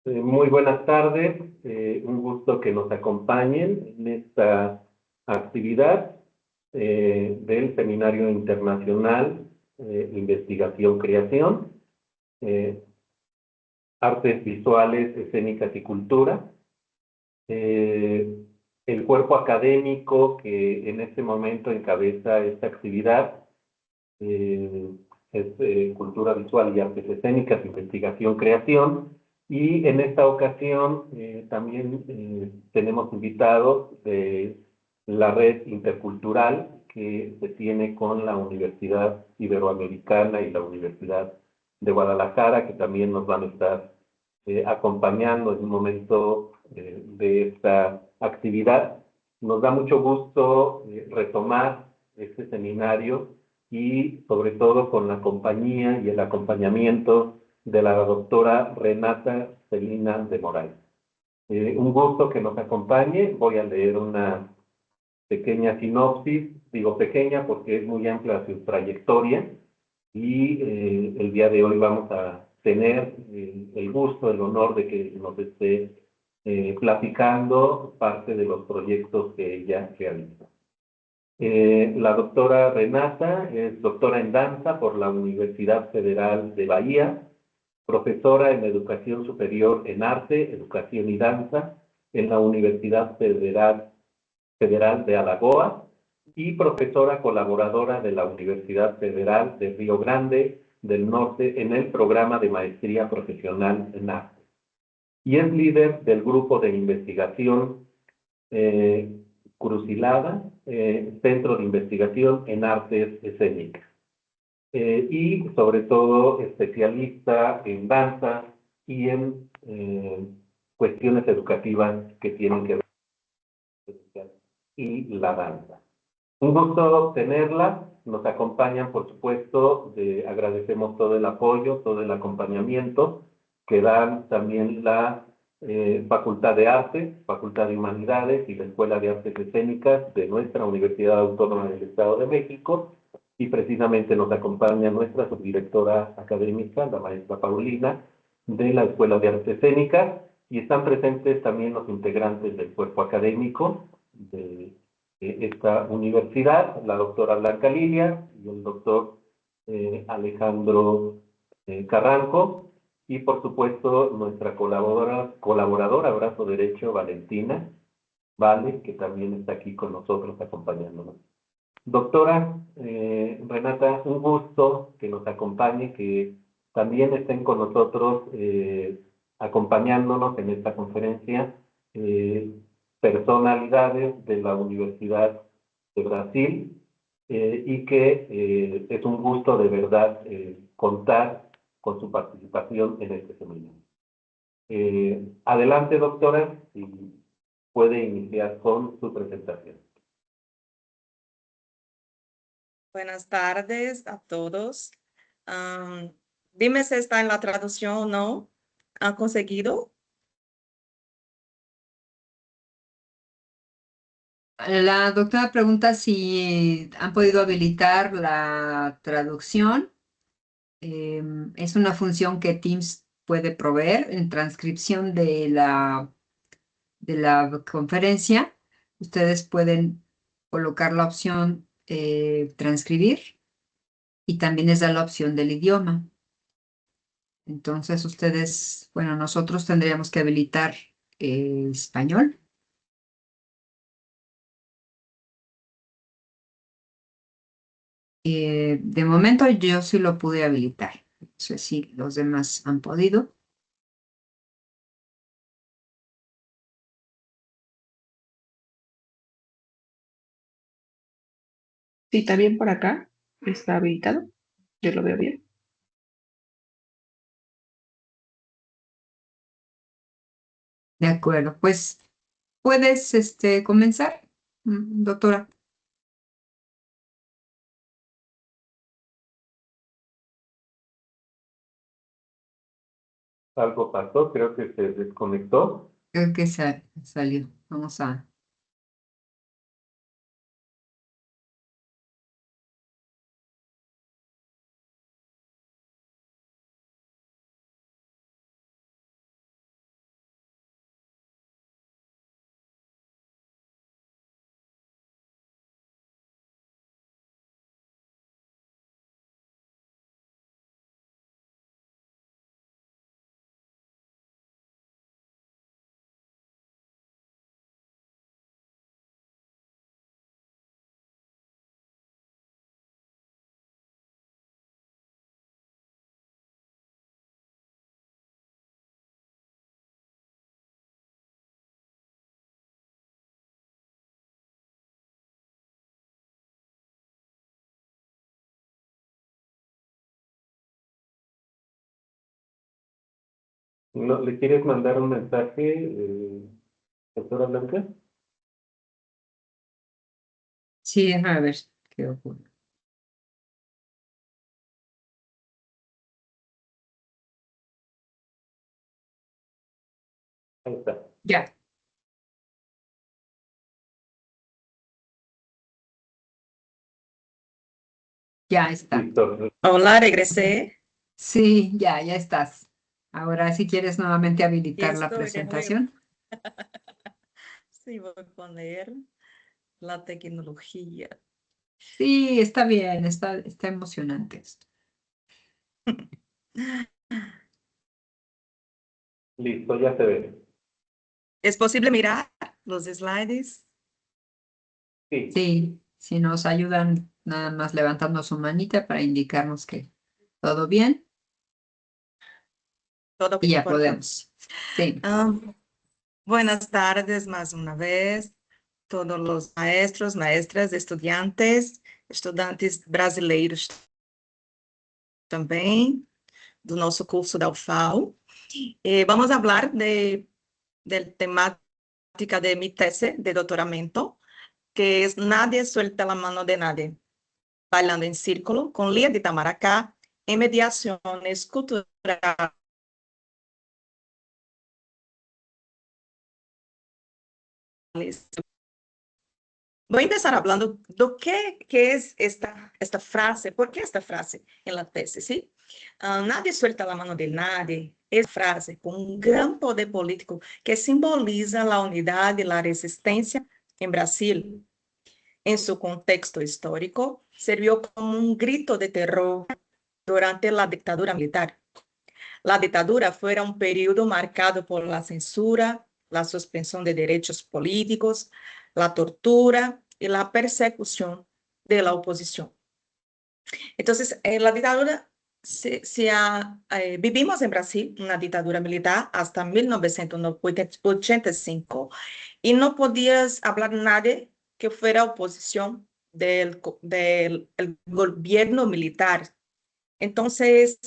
Muy buenas tardes, un gusto que nos acompañen en esta actividad del Seminario Internacional Investigación Creación, eh, Artes Visuales, Escénicas y Cultura. Eh, el cuerpo académico que en este momento encabeza esta actividad eh, es Cultura Visual y Artes Escénicas, Investigación, Creación. Y en esta ocasión también tenemos invitados de la red intercultural que se tiene con la Universidad Iberoamericana y la Universidad de Guadalajara, que también nos van a estar acompañando en un momento de esta actividad. Nos da mucho gusto retomar este seminario y sobre todo con la compañía y el acompañamiento de la doctora Renata Celina de Moraes. Un gusto que nos acompañe. Voy a leer una pequeña sinopsis, digo pequeña porque es muy amplia su trayectoria y el día de hoy vamos a tener el gusto, el honor de que nos esté platicando parte de los proyectos que ella realiza. La doctora Renata es doctora en danza por la Universidad Federal de Bahía, profesora en Educación Superior en Arte, Educación y Danza en la Universidad Federal de Alagoas y profesora colaboradora de la Universidad Federal de Río Grande del Norte en el programa de Maestría Profesional en Arte. Y es líder del grupo de investigación eh, Crucilada, Centro de Investigación en Artes Escénicas. Y sobre todo especialista en danza y en cuestiones educativas que tienen que ver con la educación y la danza. Un gusto tenerla, nos acompañan por supuesto, agradecemos todo el apoyo, todo el acompañamiento que dan también la Facultad de Artes, Facultad de Humanidades y la Escuela de Artes Escénicas de nuestra Universidad Autónoma del Estado de México, y precisamente nos acompaña nuestra subdirectora académica, la maestra Paulina, de la Escuela de Artes Escénicas, y están presentes también los integrantes del cuerpo académico de esta universidad, la doctora Blanca Lilia y el doctor Alejandro Carranco, y por supuesto nuestra colaboradora brazo derecho, Valentina, Vale, que también está aquí con nosotros acompañándonos. Doctora Renata, un gusto que nos acompañe, que también estén con nosotros acompañándonos en esta conferencia eh, personalidades de la Universidad de Brasil y que es un gusto de verdad contar con su participación en este seminario. Adelante, doctora, si puede iniciar con su presentación. Buenas tardes a todos. Am, Dime si está en la traducción o no. ¿Han conseguido? La doctora pregunta si han podido habilitar la traducción. Es una función que Teams puede proveer en transcripción de la conferencia. Ustedes pueden colocar la opción transcribir y también les da la opción del idioma. Entonces ustedes, bueno, nosotros tendríamos que habilitar español. De momento yo sí lo pude habilitar. No sé si los demás han podido. Sí, también por acá está habilitado. Yo lo veo bien. De acuerdo, pues puedes comenzar, doctora. Algo pasó, creo que se desconectó. Creo que salió. Vamos a... No, ¿le quieres mandar un mensaje, doctora Blanca? Sí, déjame ver qué ocurre. Ahí está. Ya. Ya está. Listo. Hola, regresé. Sí, ya estás. Ahora, si quieres nuevamente Y habilitar la estoy de nuevo. presentación. Sí, voy a poner la tecnología. Sí, está bien, está emocionante esto. Listo, ya se ve. ¿Es posible mirar los slides? Sí, Sí, si nos ayudan nada más levantando su manita para indicarnos que todo bien Todo y bien, ya por favor. podemos. Sí, Buenas tardes más una vez, todos los maestros, maestras, estudiantes, estudantes brasileiros também, do nosso curso da UFAL. Vamos falar de temática de mi tese de doutoramento, que es Nadie suelta la mano de nadie, bailando en círculo con Lía de Itamaracá en mediaciones culturales. Voy a empezar hablando do que es esta frase, ¿por qué esta frase en la tesis? ¿Sí? Nadie suelta la mano de nadie. Es frase con un gran poder político que simboliza la unidad y la resistencia en Brasil. En su contexto histórico, sirvió como un grito de terror durante la dictadura militar. La dictadura fue un periodo marcado por la censura, la suspensión de derechos políticos, la tortura y la persecución de la oposición. Entonces, en la dictadura, vivimos en Brasil una dictadura militar hasta 1985 y no podías hablar nadie que fuera oposición del gobierno militar. Entonces,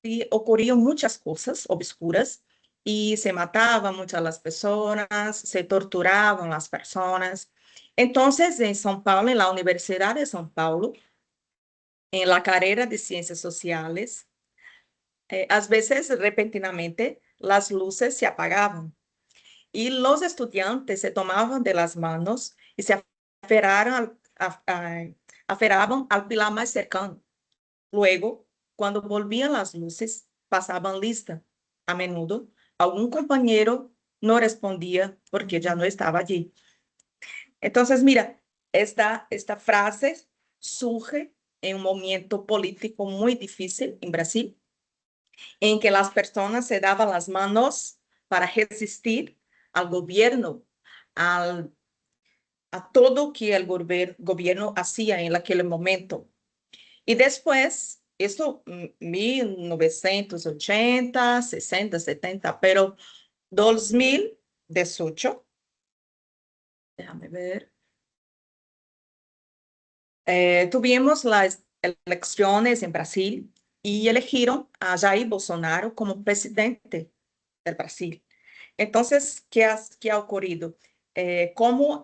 sí, ocurrían muchas cosas obscuras y se mataban muchas las personas, se torturaban las personas. Entonces, en São Paulo, en la Universidad de São Paulo, en la carrera de Ciencias Sociales, a veces repentinamente las luces se apagaban y los estudiantes se tomaban de las manos y se aferraban al pilar más cercano. Luego, cuando volvían las luces, pasaban lista. A menudo, algún compañero no respondía porque ya no estaba allí. Entonces, mira, esta frase surge en un momento político muy difícil en Brasil, en que las personas se daban las manos para resistir al gobierno, a todo que el gobierno hacía en aquel momento. Y después, esto 1980, 60, 70, pero 2018, déjame ver, tuvimos las elecciones en Brasil y eligieron a Jair Bolsonaro como presidente del Brasil. Entonces, ¿qué ha ocurrido? Como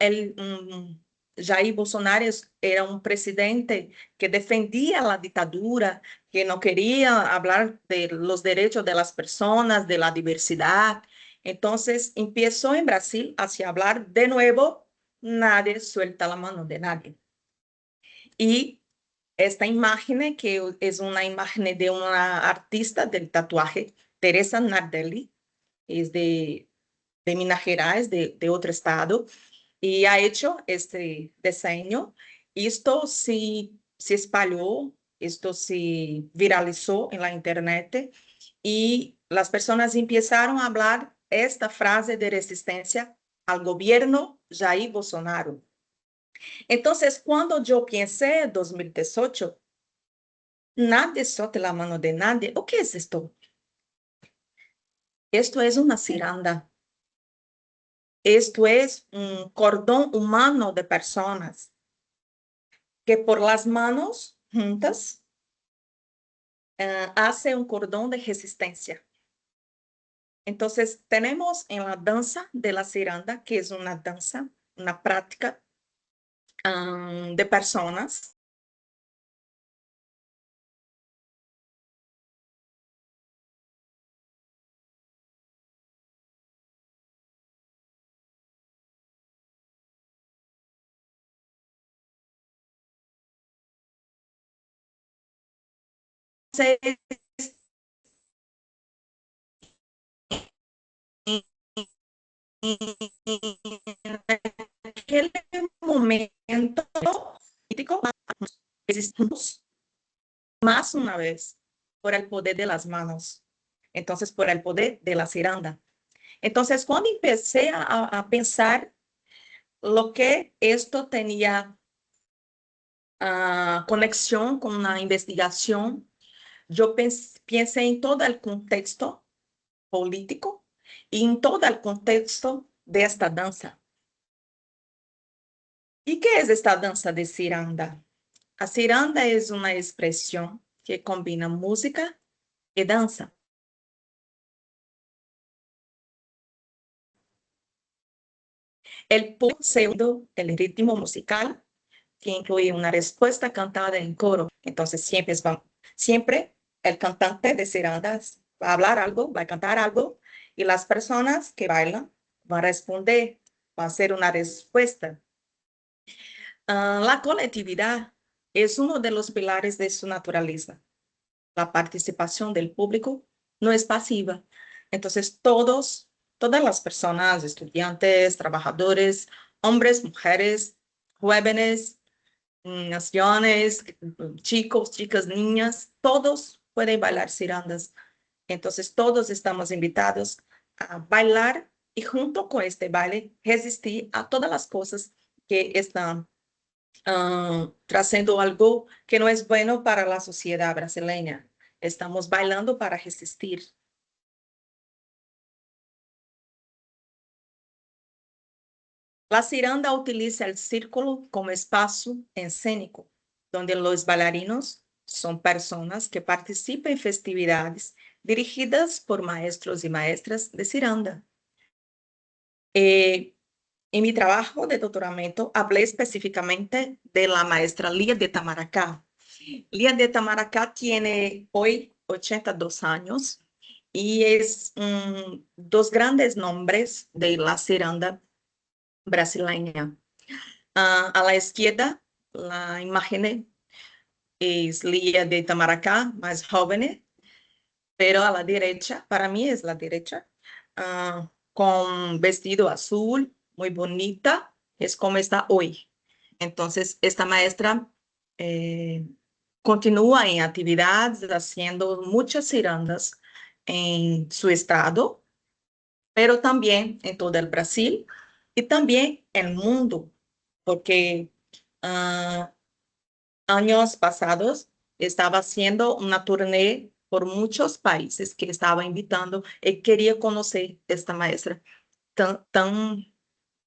Jair Bolsonaro era un presidente que defendía la dictadura, que no quería hablar de los derechos de las personas, de la diversidad. Entonces, empezó en Brasil a hablar de nuevo, nadie suelta la mano de nadie. Y esta imagen, que es una imagen de una artista del tatuaje, Teresa Nardelli, es de Minas Gerais, de otro estado, y ha hecho este diseño. Esto se espalhó, esto se viralizó en la internet y las personas empezaron a hablar esta frase de resistencia al gobierno Jair Bolsonaro. Entonces, cuando yo pensé en 2018, nadie suelta la mano de nadie. ¿O qué es esto? Esto es una ciranda. Esto es un cordón humano de personas que por las manos juntas hace un cordón de resistencia. Entonces, tenemos en la danza de la ciranda, que es una danza, una práctica de personas. En aquel momento político, existimos más una vez por el poder de las manos. Entonces, por el poder de la ciranda. Entonces, cuando empecé a pensar lo que esto tenía conexión con la investigación, yo pensé en todo el contexto político y en todo el contexto de esta danza. ¿Y qué es esta danza de ciranda? A ciranda es una expresión que combina música y danza. El pulseo del ritmo musical que incluye una respuesta cantada en coro. Entonces siempre el cantante de cirandas va a hablar algo, va a cantar algo, y las personas que bailan van a responder, va a hacer una respuesta. La colectividad es uno de los pilares de su naturaleza. La participación del público no es pasiva. Entonces todas las personas, estudiantes, trabajadores, hombres, mujeres, jóvenes, naciones, chicos, chicas, niñas, todos pueden bailar cirandas. Entonces todos estamos invitados a bailar y junto con este baile resistir a todas las cosas que están trazendo algo que no es bueno para la sociedad brasileña. Estamos bailando para resistir. La ciranda utiliza el círculo como espacio escénico, donde los bailarinos son personas que participan en festividades dirigidas por maestros y maestras de ciranda. En mi trabajo de doctorado hablé específicamente de la maestra Lía de Itamaracá. Lía de Itamaracá tiene hoy 82 años y es dos grandes nombres de la ciranda brasileña. A la izquierda, la imagen es Lía de Itamaracá, más joven, pero a la derecha, para mí es la derecha, con vestido azul, muy bonita, es como está hoy. Entonces, esta maestra continúa en actividades, haciendo muchas cirandas en su estado, pero también en todo el Brasil y también en el mundo, porque años pasados estaba haciendo una turné por muchos países que estaba invitando y quería conocer esta maestra tan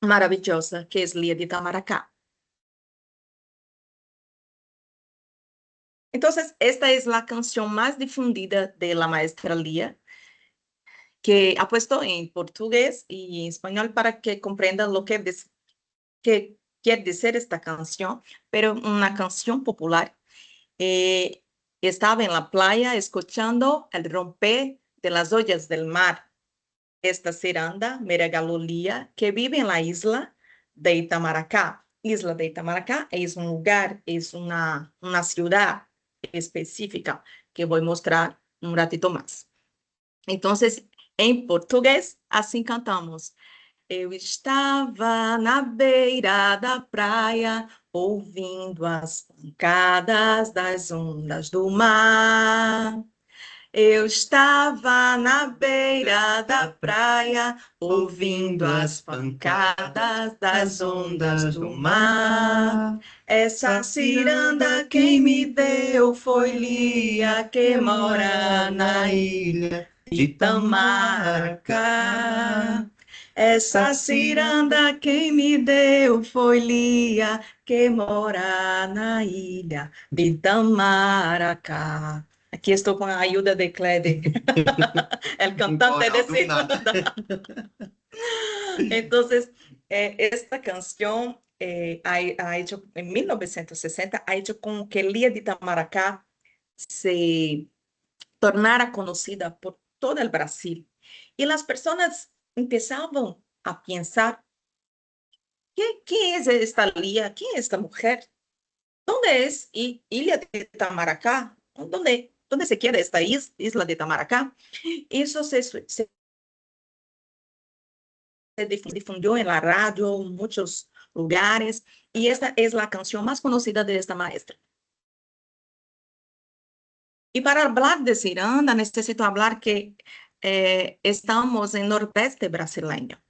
maravillosa que es Lía de Itamaracá. Entonces, esta es la canción más difundida de la maestra Lía, que ha puesto en portugués y en español para que comprendan lo que quiere decir esta canción, pero una canción popular. Estaba en la playa escuchando el romper de las olas del mar. Esta ciranda Meregalolía, que vive en la isla de Itamaracá. Isla de Itamaracá es un lugar, es una ciudad específica que voy a mostrar un ratito más. Entonces, em português, assim cantamos. Eu estava na beira da praia, ouvindo as pancadas das ondas do mar. Eu estava na beira da praia, ouvindo as pancadas das ondas do mar. Essa ciranda quem me deu foi Lia, que mora na ilha de Itamaracá. Essa ciranda quem me deu foi Lia, que mora na ilha de Itamaracá. Aquí estoy con la ayuda de Clede, el cantante de ciranda. Entonces, esta canción ha hecho, en 1960, ha hecho con que Lia de Itamaracá se tornara conocida por todo el Brasil. Y las personas empezaban a pensar, ¿qué es esta Lia? ¿Quién es esta mujer? ¿Dónde es Ilha de Itamaracá? ¿Dónde se queda esta isla de Itamaracá? Eso se difundió en la radio, en muchos lugares, y esta es la canción más conocida de esta maestra. Y para hablar de ciranda, necesito hablar que estamos en el nordeste brasileño.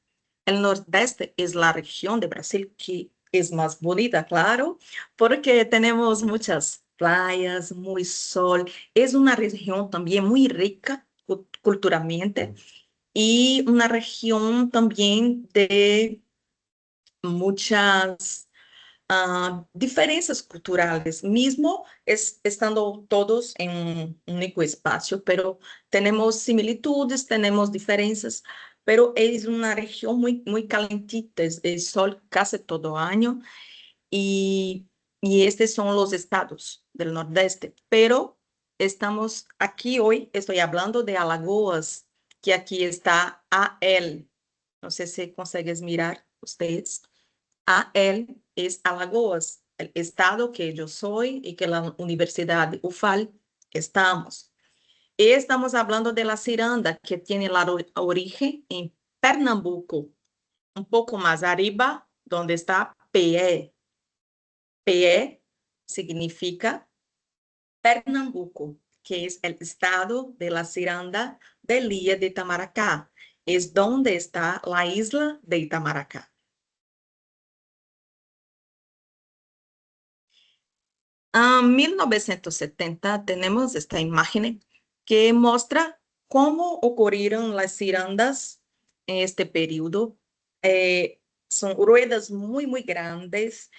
El nordeste es la región de Brasil que es más bonita, claro, porque tenemos muchas playas, muy sol. Es una región también muy rica culturalmente y una región también de muchas diferencias culturales, mismo estando todos en un único espacio, pero tenemos similitudes, tenemos diferencias, pero es una región muy calentita, es sol casi todo año, y, y estos son los estados del nordeste, pero estamos aquí hoy, estoy hablando de Alagoas, que aquí está AL, no sé si consigues mirar ustedes. AL es Alagoas, el estado que yo soy y que la Universidad de UFAL estamos. Y estamos hablando de la ciranda, que tiene la origen en Pernambuco, un poco más arriba, donde está PE. PE significa Pernambuco, que es el estado de la ciranda de Ilha de Itamaracá. Es donde está la isla de Itamaracá. En 1970 tenemos esta imagen que muestra cómo ocurrieron las cirandas en este periodo. Son ruedas muy grandes,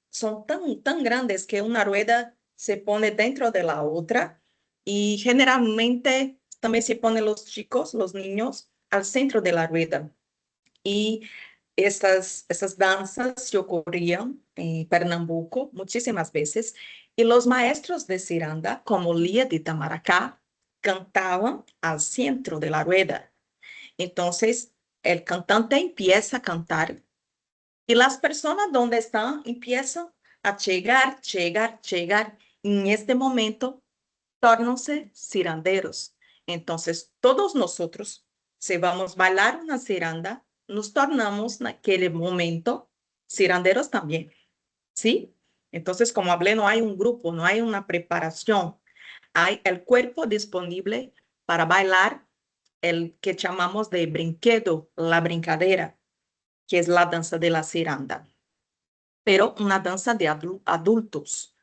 son tan grandes que una rueda se pone dentro de la otra y generalmente también se ponen los chicos, los niños, al centro de la rueda. Y estas danzas se ocurrían en Pernambuco muchísimas veces y los maestros de ciranda, como Lia de Itamaracá, cantaban al centro de la rueda. Entonces, el cantante empieza a cantar y las personas donde están empiezan a llegar. En este momento, tórnanse ciranderos. Entonces, todos nosotros, si vamos a bailar una ciranda, nos tornamos en aquel momento ciranderos también, ¿sí? Entonces, como hablé, no hay un grupo, no hay una preparación. Hay el cuerpo disponible para bailar el que llamamos de brinquedo, la brincadera, que es la danza de la ciranda, pero una danza de adultos.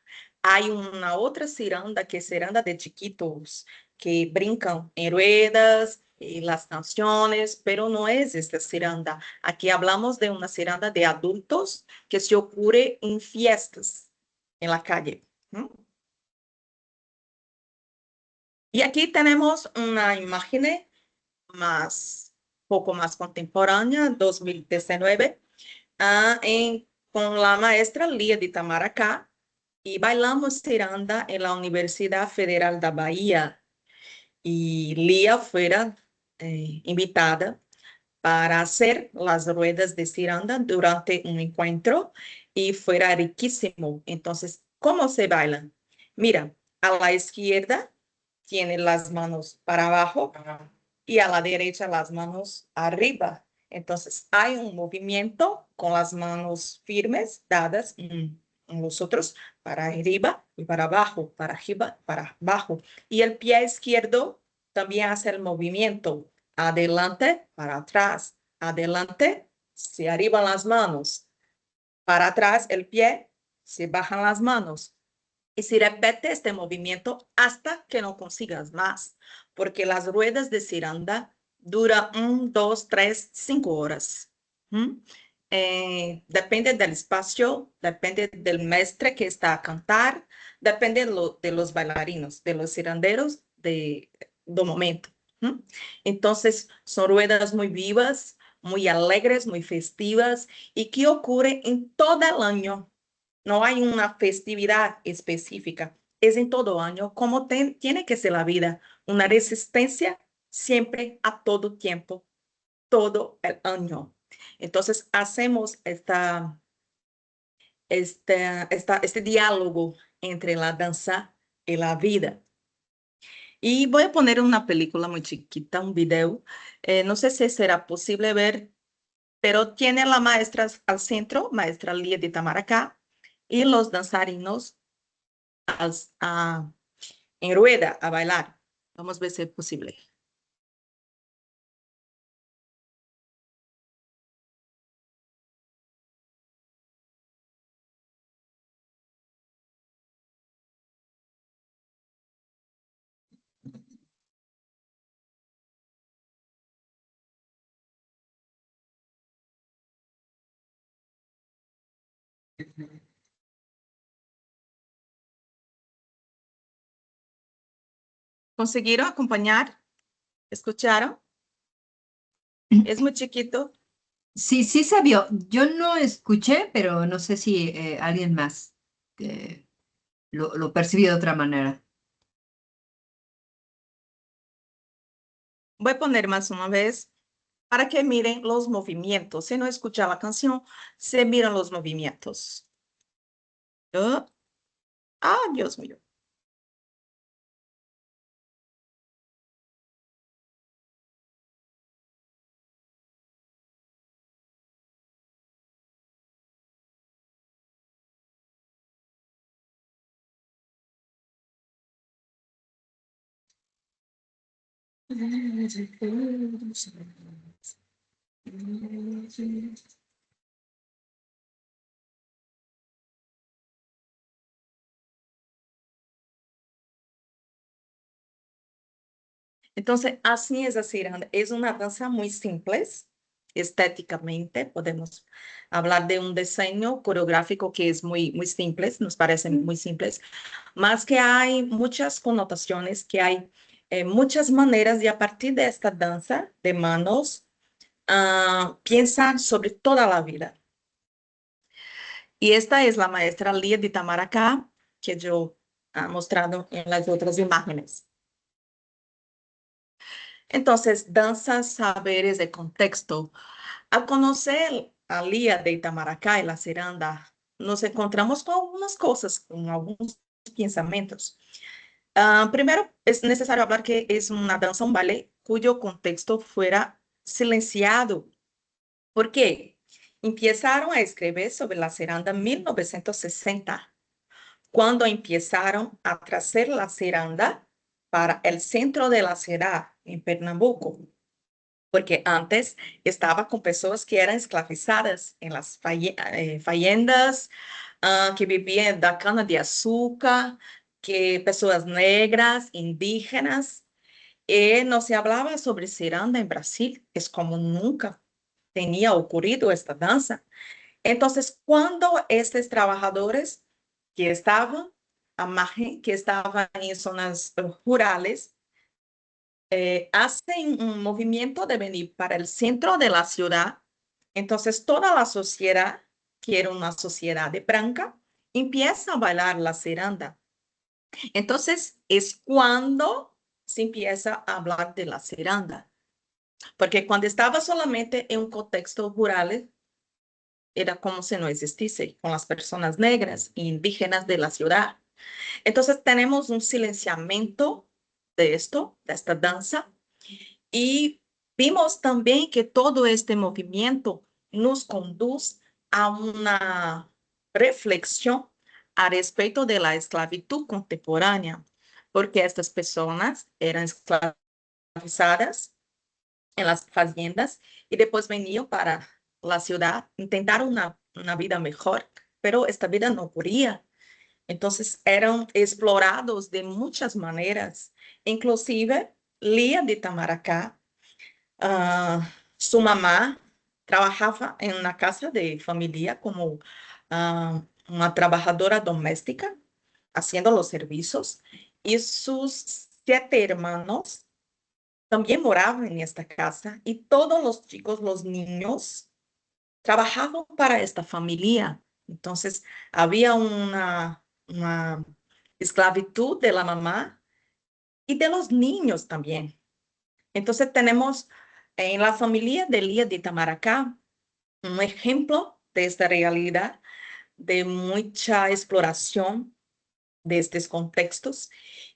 Hay una otra ciranda que es ciranda de chiquitos que brincan en ruedas y las canciones, pero no es esta ciranda. Aquí hablamos de una ciranda de adultos que se ocurre en fiestas en la calle. Y aquí tenemos una imagen poco más contemporánea, 2019, con la maestra Lia de Itamaracá, y bailamos ciranda en la Universidad Federal da Bahía. Y Lia fuera invitada para hacer las ruedas de ciranda durante un encuentro y fuera riquísimo. Entonces, ¿cómo se bailan? Mira, a la izquierda tiene las manos para abajo y a la derecha las manos arriba. Entonces, hay un movimiento con las manos firmes dadas en los otros para arriba y para abajo, para arriba, para abajo. Y el pie izquierdo también hace el movimiento adelante, para atrás, adelante, se arriban las manos, para atrás el pie, se bajan las manos. Y se repite este movimiento hasta que no consigas más, porque las ruedas de ciranda duran 1, 2, 3, 5 horas. depende del espacio, depende del maestre que está a cantar, depende de los bailarinos, de los ciranderos do momento. Entonces, son ruedas muy vivas, muy alegres, muy festivas y que ocurre en todo el año. No hay una festividad específica, es en todo año, como tiene que ser la vida, una resistencia siempre a todo tiempo, todo el año. Entonces, hacemos este diálogo entre la danza y la vida. Y voy a poner una película muy chiquita, un video. No sé si será posible ver, pero tiene la maestra al centro, maestra Lía de Itamaracá, y los danzarinos en rueda a bailar. Vamos a ver si es posible. ¿Consiguieron acompañar? ¿Escucharon? Es muy chiquito. Sí, sí se vio. Yo no escuché, pero no sé si alguien más lo percibió de otra manera. Voy a poner más una vez para que miren los movimientos. Si no escuchan la canción, se miran los movimientos. Dios mío. Entonces, así es así, es una danza muy simple, estéticamente, podemos hablar de un diseño coreográfico que es muy, muy simple, nos parece muy simples, más que hay muchas connotaciones, que hay muchas maneras de a partir de esta danza de manos, pensar sobre toda la vida. Y esta es la maestra Lía de Itamaracá, que yo he mostrado en las otras imágenes. Entonces, danzas, saberes de contexto. Al conocer a Lía de Itamaracá y la Ciranda, nos encontramos con algunas cosas, con algunos pensamientos. Primero, es necesario hablar que es una danza, un ballet, cuyo contexto fuera silenciado. ¿Por qué? Empezaron a escribir sobre la Ciranda en 1960, cuando empezaron a traer la Ciranda para el centro de la ciudad, en Pernambuco, porque antes estaba con personas que eran esclavizadas en las fayendas, que vivían da cana de azúcar, que pessoas negras, indígenas, y no se hablaba sobre ciranda en Brasil, es como nunca tenía ocurrido esta danza. Entonces, cuando estos trabajadores que estaban que estaban en zonas rurales, hacen un movimiento de venir para el centro de la ciudad, entonces toda la sociedad, que era una sociedad de blanca, empieza a bailar la ciranda. Entonces es cuando se empieza a hablar de la ciranda, porque cuando estaba solamente en un contexto rural, era como si no existiese con las personas negras e indígenas de la ciudad. Entonces tenemos un silenciamiento de esto, de esta danza, y vimos también que todo este movimiento nos conduce a una reflexión a respecto de la esclavitud contemporánea, porque estas personas eran esclavizadas en las fazendas y después venían para la ciudad, intentar una vida mejor, pero esta vida no ocurría. Entonces eran explorados de muchas maneras, inclusive Lía de Itamaracá, su mamá trabajaba en una casa de familia como una trabajadora doméstica, haciendo los servicios, y sus 7 hermanos también moraban en esta casa, y todos los chicos, los niños, trabajaban para esta familia. Entonces, había una esclavitud de la mamá y de los niños también. Entonces, tenemos en la familia de Lía de Itamaracá un ejemplo de esta realidad de mucha exploración de estos contextos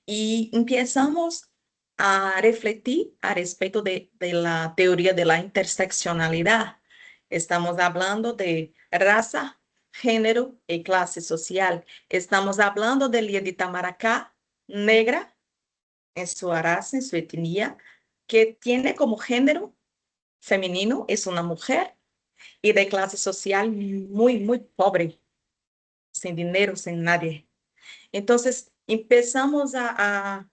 y empezamos a refletir a respecto de la teoría de la interseccionalidad. Estamos hablando de raza, género y clase social. Estamos hablando de Lía de Itamaracá, negra, en su raza, en su etnia, que tiene como género femenino, es una mujer, y de clase social muy, muy pobre, sin dinero, sin nadie. Entonces, empezamos a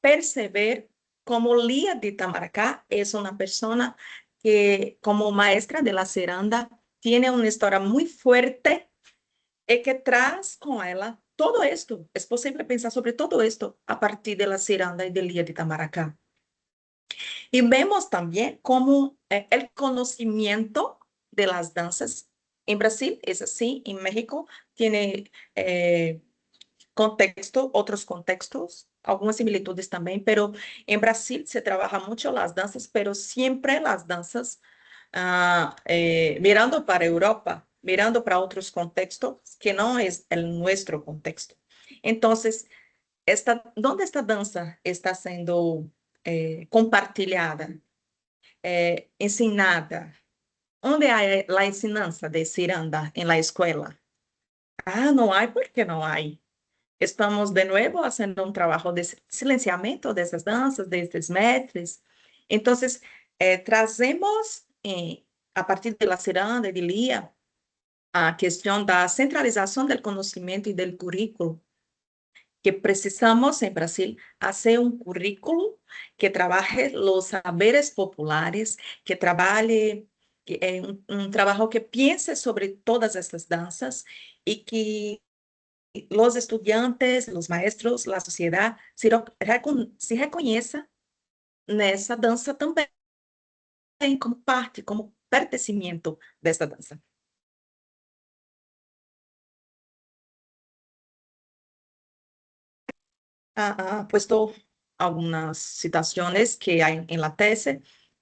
perceber cómo Lía de Itamaracá es una persona que, como maestra de la ciranda, tiene una historia muy fuerte y que trae con ella todo esto. Es posible pensar sobre todo esto a partir de la ciranda y de Lía de Itamaracá. Y vemos también cómo el conocimiento de las danzas en Brasil es así, en México tiene otros contextos, algunas similitudes también, pero en Brasil se trabaja mucho las danzas, pero siempre las danzas mirando para Europa, mirando para otros contextos que no es el nuestro contexto. Entonces, ¿dónde esta danza está siendo compartilhada, ensinada? ¿Dónde hay la enseñanza de ciranda en la escuela? No hay, ¿por qué no hay? Estamos de nuevo haciendo un trabajo de silenciamiento de esas danzas, de estos mestres. Entonces, trazemos a partir de la ciranda de Lía a questão da centralização do conhecimento e do currículo, que precisamos en Brasil hacer un currículo que trabaje los saberes populares, que trabaje un trabajo que piense sobre todas estas danzas y que los estudiantes, los maestros, la sociedad se reconozca en esa danza también como parte, como pertenecimiento de esta danza. Puesto algunas citaciones que hay en la tesis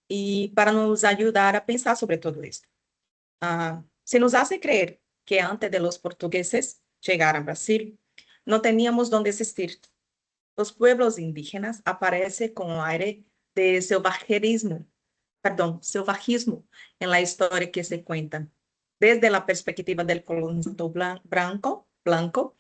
y para nos ayudar a pensar sobre todo esto. Se nos hace creer que antes de los portugueses llegar a Brasil, no teníamos dónde existir. Los pueblos indígenas aparecen con un aire de salvajismo en la historia que se cuenta, desde la perspectiva del colonizador blanco,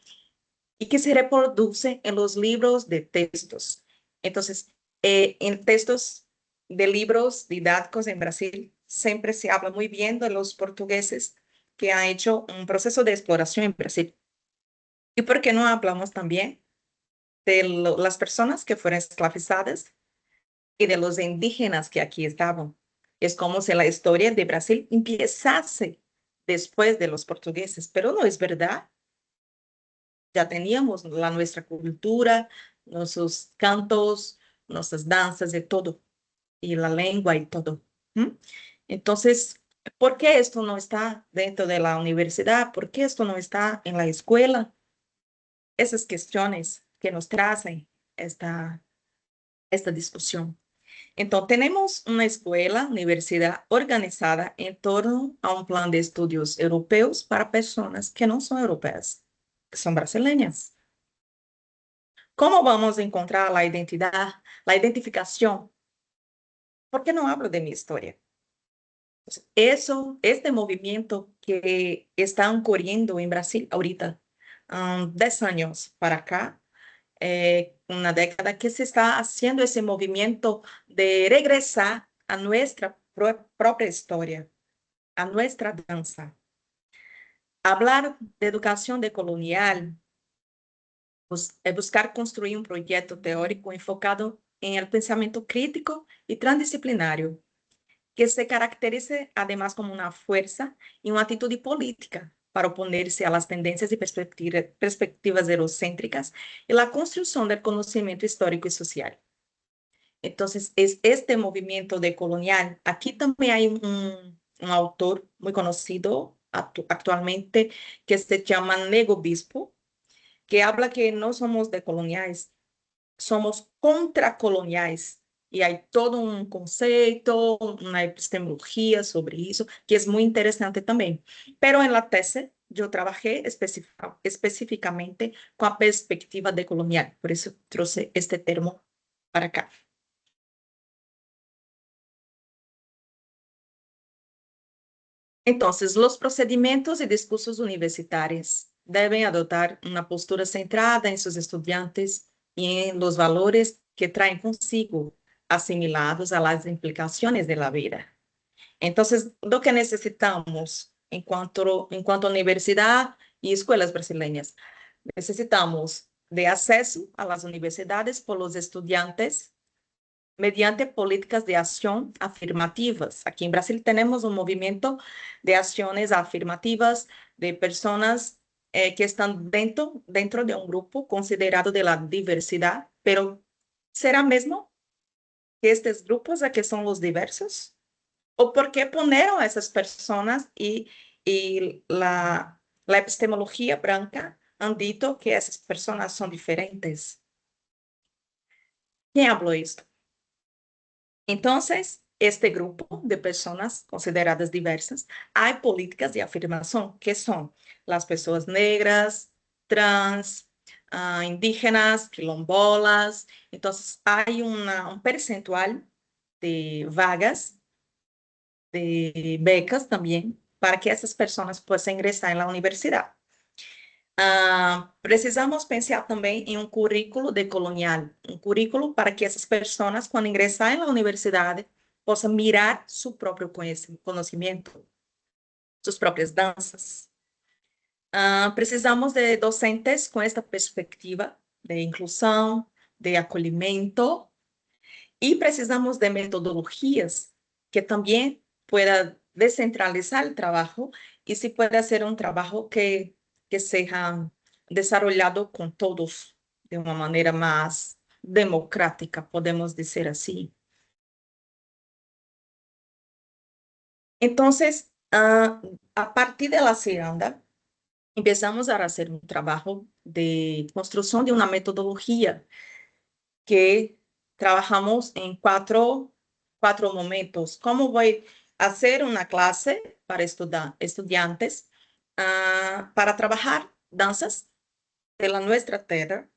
y que se reproduce en los libros de textos. Entonces, en textos de libros didácticos en Brasil, siempre se habla muy bien de los portugueses que han hecho un proceso de exploración en Brasil. ¿Y por qué no hablamos también de las personas que fueron esclavizadas y de los indígenas que aquí estaban? Es como si la historia de Brasil empezase después de los portugueses, pero no es verdad. Ya teníamos nuestra cultura, nuestros cantos, nuestras danzas y todo, y la lengua y todo. Entonces, ¿por qué esto no está dentro de la universidad? ¿Por qué esto no está en la escuela? Esas cuestiones que nos trazan esta discusión. Entonces, tenemos una escuela, universidad organizada en torno a un plan de estudios europeos para personas que no son europeas, que son brasileñas. ¿Cómo vamos a encontrar la identidad, la identificación? ¿Por qué no hablo de mi historia? Este movimiento que está ocurriendo en Brasil ahorita, 10 años para acá, una década que se está haciendo ese movimiento de regresar a nuestra propia historia, a nuestra danza. Hablar de educación decolonial es buscar construir un proyecto teórico enfocado en el pensamiento crítico y transdisciplinario, que se caracterice además como una fuerza y una actitud política para oponerse a las tendencias y perspectivas eurocéntricas y la construcción del conocimiento histórico y social. Entonces, es este movimiento decolonial. Aquí también hay un autor muy conocido actualmente que se llama Nego Bispo, que habla que no somos decoloniales, somos contracoloniales. Y hay todo un concepto, una epistemología sobre eso, que es muy interesante también. Pero en la tesis yo trabajé específicamente con la perspectiva decolonial, por eso traje este termo para acá. Entonces, los procedimientos y discursos universitarios deben adoptar una postura centrada en sus estudiantes y en los valores que traen consigo, asimilados a las implicaciones de la vida. Entonces, lo que necesitamos en cuanto a universidad y escuelas brasileñas, necesitamos de acceso a las universidades por los estudiantes mediante políticas de acción afirmativas. Aquí en Brasil tenemos un movimiento de acciones afirmativas de personas que están dentro de un grupo considerado de la diversidad, pero ¿será mesmo que estos grupos que son los diversos? ¿O por qué poneron a esas personas y la epistemología branca han dicho que esas personas son diferentes? ¿Quién habló esto? Entonces, este grupo de personas consideradas diversas, hay políticas de afirmación que son las personas negras, trans, indígenas, quilombolas. Entonces, hay un percentual de vagas, de becas también, para que essas personas possam ingressar na universidade. Precisamos pensar também em um currículo decolonial, um currículo para que essas pessoas, quando ingressarem na universidade, possam mirar seu próprio conhecimento, suas próprias danças. Precisamos de docentes com esta perspectiva de inclusão, de acolhimento, e precisamos de metodologias que também puedan descentralizar el trabajo y si puede hacer un trabajo que sea desarrollado con todos de una manera más democrática, podemos decir así. Entonces, a partir de la ciranda, empezamos a hacer un trabajo de construcción de una metodología que trabajamos en cuatro momentos. ¿Cómo voy a hacer una clase para estudiantes para trabajar danzas de nuestra tierra?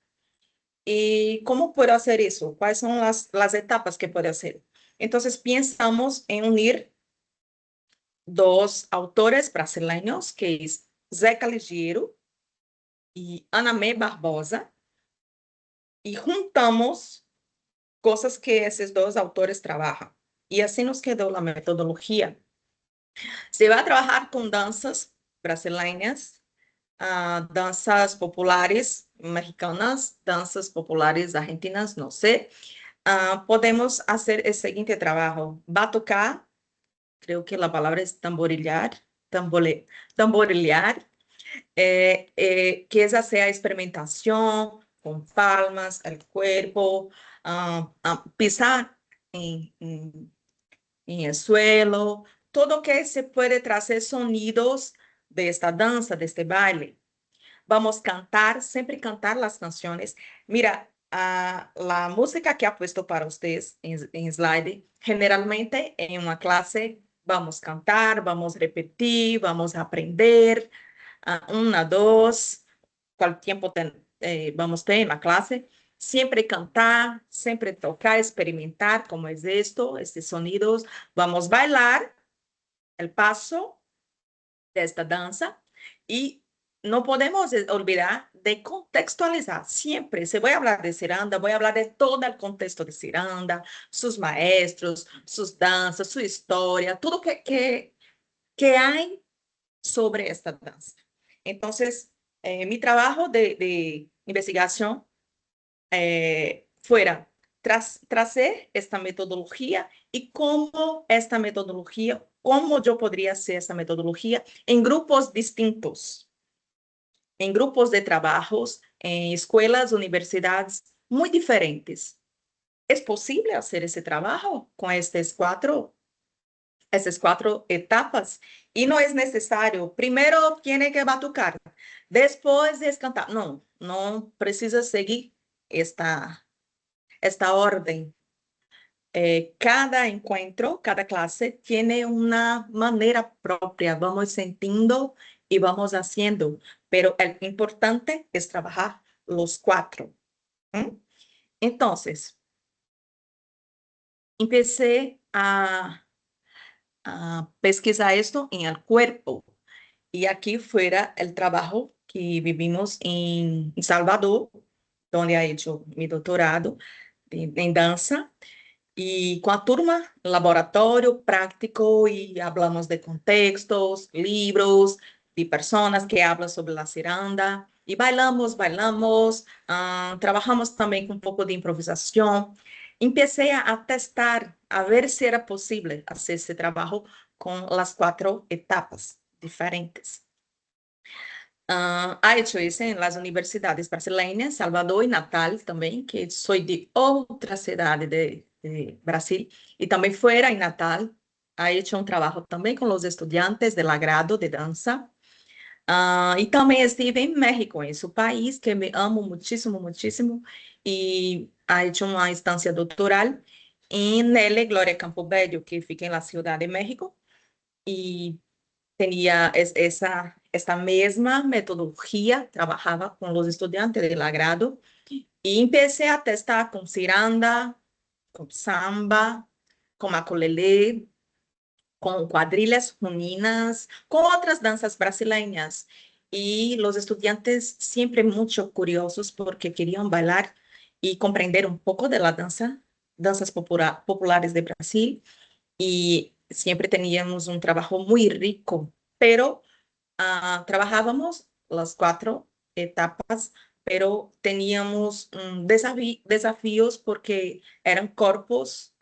¿Y cómo puedo hacer eso? ¿Cuáles son las etapas que puedo hacer? Entonces, pensamos en unir dos autores brasileños, que es Zeca Ligeiro y Anamé Barbosa, y juntamos cosas que esos dos autores trabajan. Y así nos quedó la metodología. Se va a trabajar con danzas brasileñas, danzas populares mexicanas, danzas populares argentinas, no sé. Podemos hacer el siguiente trabajo. Va a tocar, creo que la palabra es tamborilear, que es hacer experimentación con palmas, el cuerpo, pisar en el suelo, todo que se puede traer sonidos de esta danza, de este baile. Vamos a cantar, siempre cantar las canciones. Mira, la música que ha puesto para ustedes en slide, generalmente en una clase vamos a cantar, vamos a repetir, vamos a aprender, una, dos, cuál tiempo vamos a tener en la clase. Siempre cantar, siempre tocar, experimentar cómo es esto, estos sonidos. Vamos a bailar el paso de esta danza y no podemos olvidar de contextualizar siempre. Si voy a hablar de ciranda, voy a hablar de todo el contexto de ciranda, sus maestros, sus danzas, su historia, todo que hay sobre esta danza. Entonces, mi trabajo de investigación fuera trazer esta metodología y cómo esta metodología, cómo yo podría hacer esta metodología en grupos distintos, en grupos de trabajos, en escuelas, universidades muy diferentes. ¿Es posible hacer ese trabajo con estas cuatro etapas? Y no es necesario, primero tiene que batucar, después es cantar. No, no precisa seguir esta orden. Cada encuentro, cada clase tiene una manera propia. Vamos sintiendo y vamos haciendo, pero el importante es trabajar los cuatro. Entonces, empecé a pesquisar esto en el cuerpo. Y aquí fuera el trabajo que vivimos en Salvador, donde he hecho mi doctorado en danza. Y con la turma, laboratorio práctico, y hablamos de contextos, libros, de personas que hablan sobre la ciranda. Y bailamos, trabajamos también con un poco de improvisación. Empecé a testar, a ver si era posible hacer ese trabajo con las cuatro etapas diferentes. Ha hecho eso en las universidades brasileñas, Salvador y Natal también, que soy de otra ciudad de Brasil, y también fuera en Natal, ha hecho un trabajo también con los estudiantes del grado de danza. Y también estuve en México, en su país, que me amo muchísimo, muchísimo, y ha hecho una estancia doctoral en el Gloria Campobello, que fica en la Ciudad de México, y tenía esta misma metodología, trabajaba con los estudiantes del grado, y empecé a testar con ciranda, con samba, con maculelê, con cuadrillas juninas, con otras danzas brasileñas. Y los estudiantes siempre mucho curiosos porque querían bailar y comprender un poco de la danzas populares de Brasil. Y siempre teníamos un trabajo muy rico, pero trabajábamos las cuatro etapas, pero teníamos desafíos porque eran cuerpos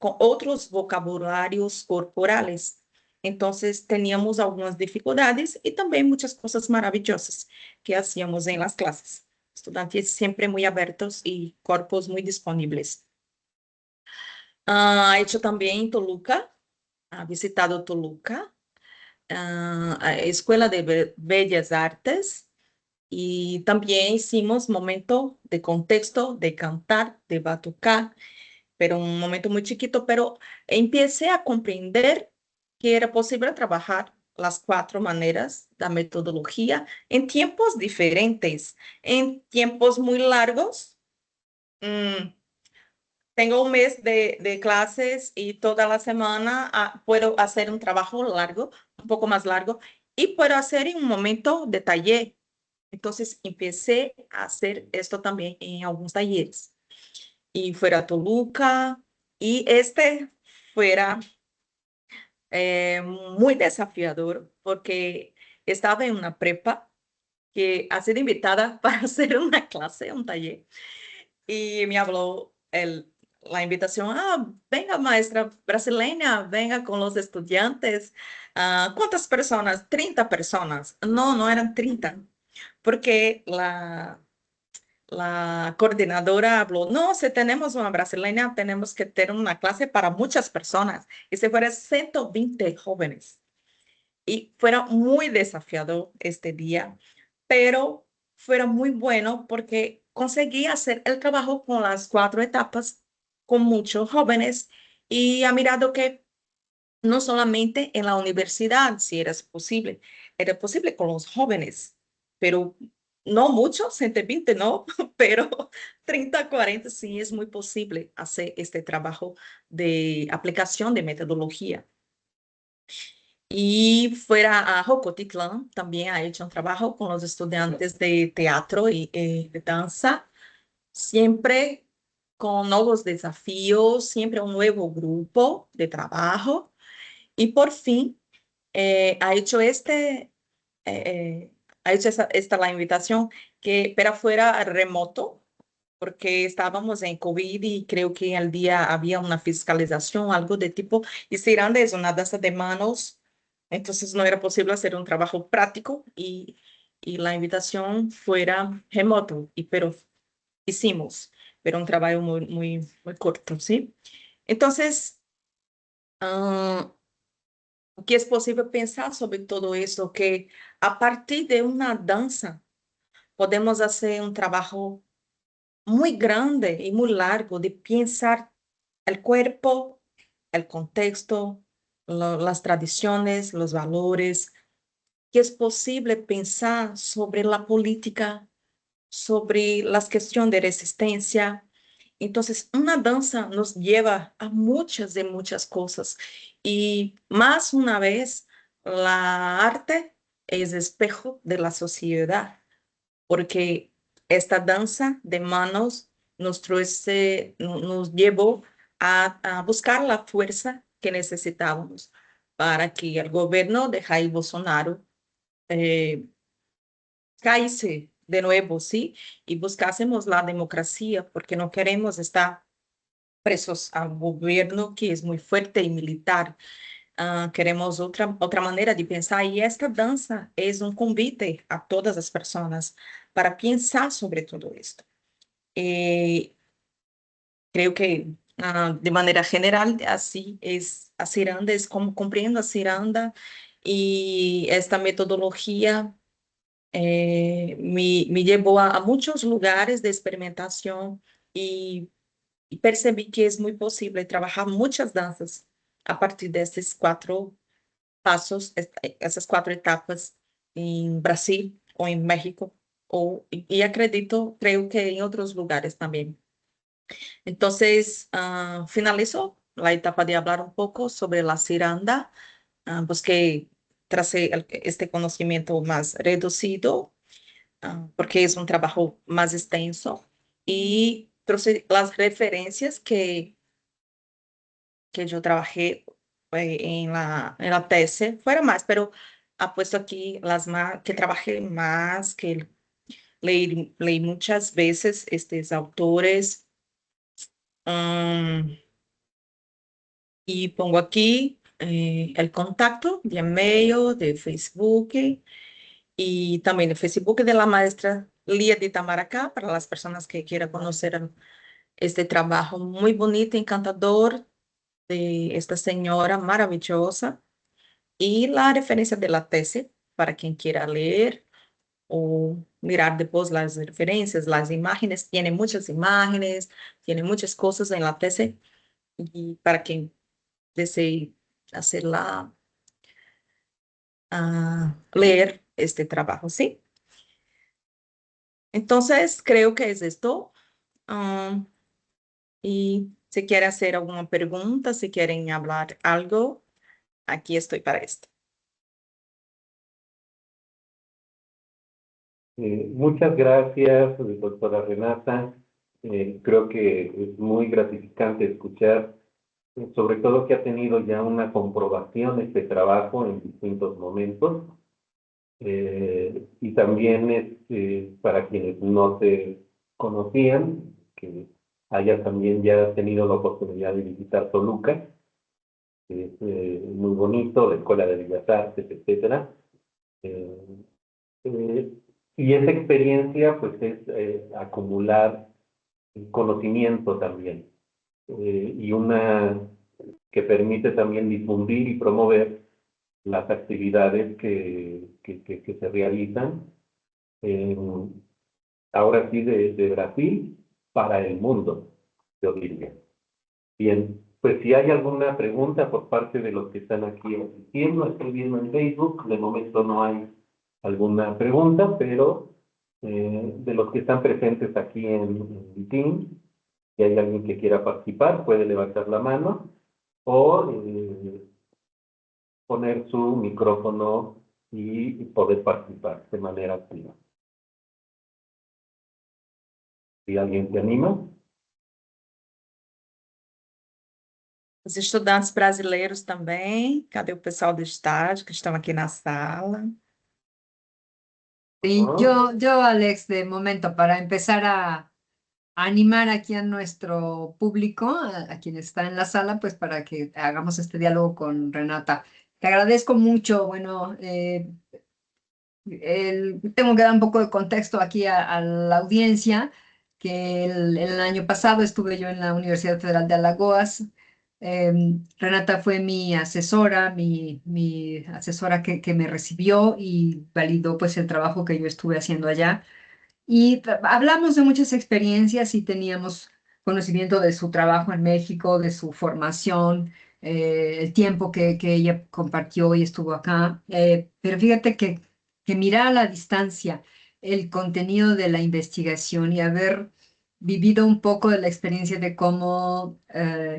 con otros vocabularios corporales. Entonces teníamos algunas dificultades y también muchas cosas maravillosas que hacíamos en las clases. Estudiantes siempre muy abiertos y cuerpos muy disponibles. Ha hecho también Toluca, ha visitado Toluca, a Escuela de Bellas Artes, y también hicimos momento de contexto, de cantar, de batucar, pero un momento muy chiquito, pero empecé a comprender que era posible trabajar las cuatro maneras de metodología en tiempos diferentes, en tiempos muy largos. Tengo un mes de clases y toda la semana puedo hacer un trabajo largo, un poco más largo, y puedo hacer en un momento de taller. Entonces empecé a hacer esto también en algunos talleres. Y fuera Toluca, y fuera muy desafiador porque estaba en una prepa que ha sido invitada para hacer una clase, un taller, y me habló la invitación: venga maestra brasileña, venga con los estudiantes. ¿Cuántas personas? 30 personas. No, no eran 30, porque la coordinadora habló: no, si tenemos una brasileña, tenemos que tener una clase para muchas personas. Y se fueron 120 jóvenes. Y fuera muy desafiador este día, pero fuera muy bueno porque conseguí hacer el trabajo con las cuatro etapas con muchos jóvenes, y ha mirado que no solamente en la universidad, si era posible con los jóvenes, pero no mucho, 120 no, pero 30, 40 sí es muy posible hacer este trabajo de aplicación de metodología. Y fuera a Jocotitlán, también ha hecho un trabajo con los estudiantes de teatro y de danza, siempre con nuevos desafíos, siempre un nuevo grupo de trabajo. Y por fin ha hecho ha hecho esta la invitación que para fuera remoto, porque estábamos en COVID y creo que al día había una fiscalización, algo de tipo, y ciranda es una danza de manos, entonces no era posible hacer un trabajo práctico y la invitación fuera remoto, pero hicimos, pero un trabajo muy corto, ¿sí? Entonces, o que es posible pensar sobre todo eso, que a partir de una danza podemos hacer un trabajo muy grande y muy largo de pensar el cuerpo, el contexto, las tradiciones, los valores, que es posible pensar sobre la política, sobre las cuestiones de resistencia. Entonces, una danza nos lleva a muchas de muchas cosas. Y más una vez, la arte es espejo de la sociedad, porque esta danza de manos nos llevó a buscar la fuerza que necesitábamos para que el gobierno de Jair Bolsonaro eh, caíse de nuevo, ¿sí? Y buscásemos la democracia, porque no queremos estar presos al gobierno que es muy fuerte y militar. Queremos otra manera de pensar, y esta danza es un convite a todas las personas para pensar sobre todo esto. Creo que de manera general así es a ciranda, es como comprendo a ciranda, y esta metodología me llevó a muchos lugares de experimentación y percibí que es muy posible trabajar muchas danzas a partir de estos 4 pasos, essas 4 etapas em Brasil ou em México, e acredito, creio que em outros lugares também. Então, finalizo a etapa de falar um pouco sobre a ciranda. Busquei trazer este conhecimento mais reduzido, porque é um trabalho mais extenso, e trouxe as referências que yo trabajé en la tesis, fuera más, pero ha puesto aquí las más, que trabajé más, que leí muchas veces estos autores. Y pongo aquí el contacto de email, de Facebook, y también el Facebook de la maestra Lía de Itamaracá, para las personas que quieran conocer este trabajo muy bonito, encantador, de esta señora maravillosa, y la referencia de la tesis para quien quiera leer o mirar después las referencias, las imágenes. Tiene muchas cosas en la tesis, y para quien desee hacerla, leer este trabajo, ¿sí? Entonces, creo que es esto. Y si quiere hacer alguna pregunta, si quieren hablar algo, aquí estoy para esto. Muchas gracias, doctora Renata. Creo que es muy gratificante escuchar, sobre todo que ha tenido ya una comprobación este trabajo en distintos momentos. Y también para quienes no se conocían, que haya también ya tenido la oportunidad de visitar Toluca, que es muy bonito, la Escuela de Bellas Artes, etcétera. Y esa experiencia, pues, es acumular conocimiento también, y una que permite también difundir y promover las actividades que se realizan, ahora sí, de Brasil para el mundo, yo diría. Bien, pues si hay alguna pregunta por parte de los que están aquí asistiendo, estoy viendo en Facebook, de momento no hay alguna pregunta, pero de los que están presentes aquí en Teams, si hay alguien que quiera participar, puede levantar la mano o poner su micrófono y poder participar de manera activa. Si alguien se anima. Os estudantes brasileiros também. Cadê o pessoal do estágio que estão aqui na sala? Sí, yo, Alex, de momento, para empezar animar aquí a nuestro público, a quien está en la sala, pues para que hagamos este diálogo con Renata. Te agradezco mucho. Bueno, tengo que dar un poco de contexto aquí a la audiencia, que el año pasado estuve yo en la Universidad Federal de Alagoas. Renata fue mi asesora, mi asesora que me recibió y validó pues el trabajo que yo estuve haciendo allá. Y hablamos de muchas experiencias y teníamos conocimiento de su trabajo en México, de su formación, el tiempo que ella compartió y estuvo acá. Pero fíjate que mirar a la distancia el contenido de la investigación y haber vivido un poco de la experiencia de cómo,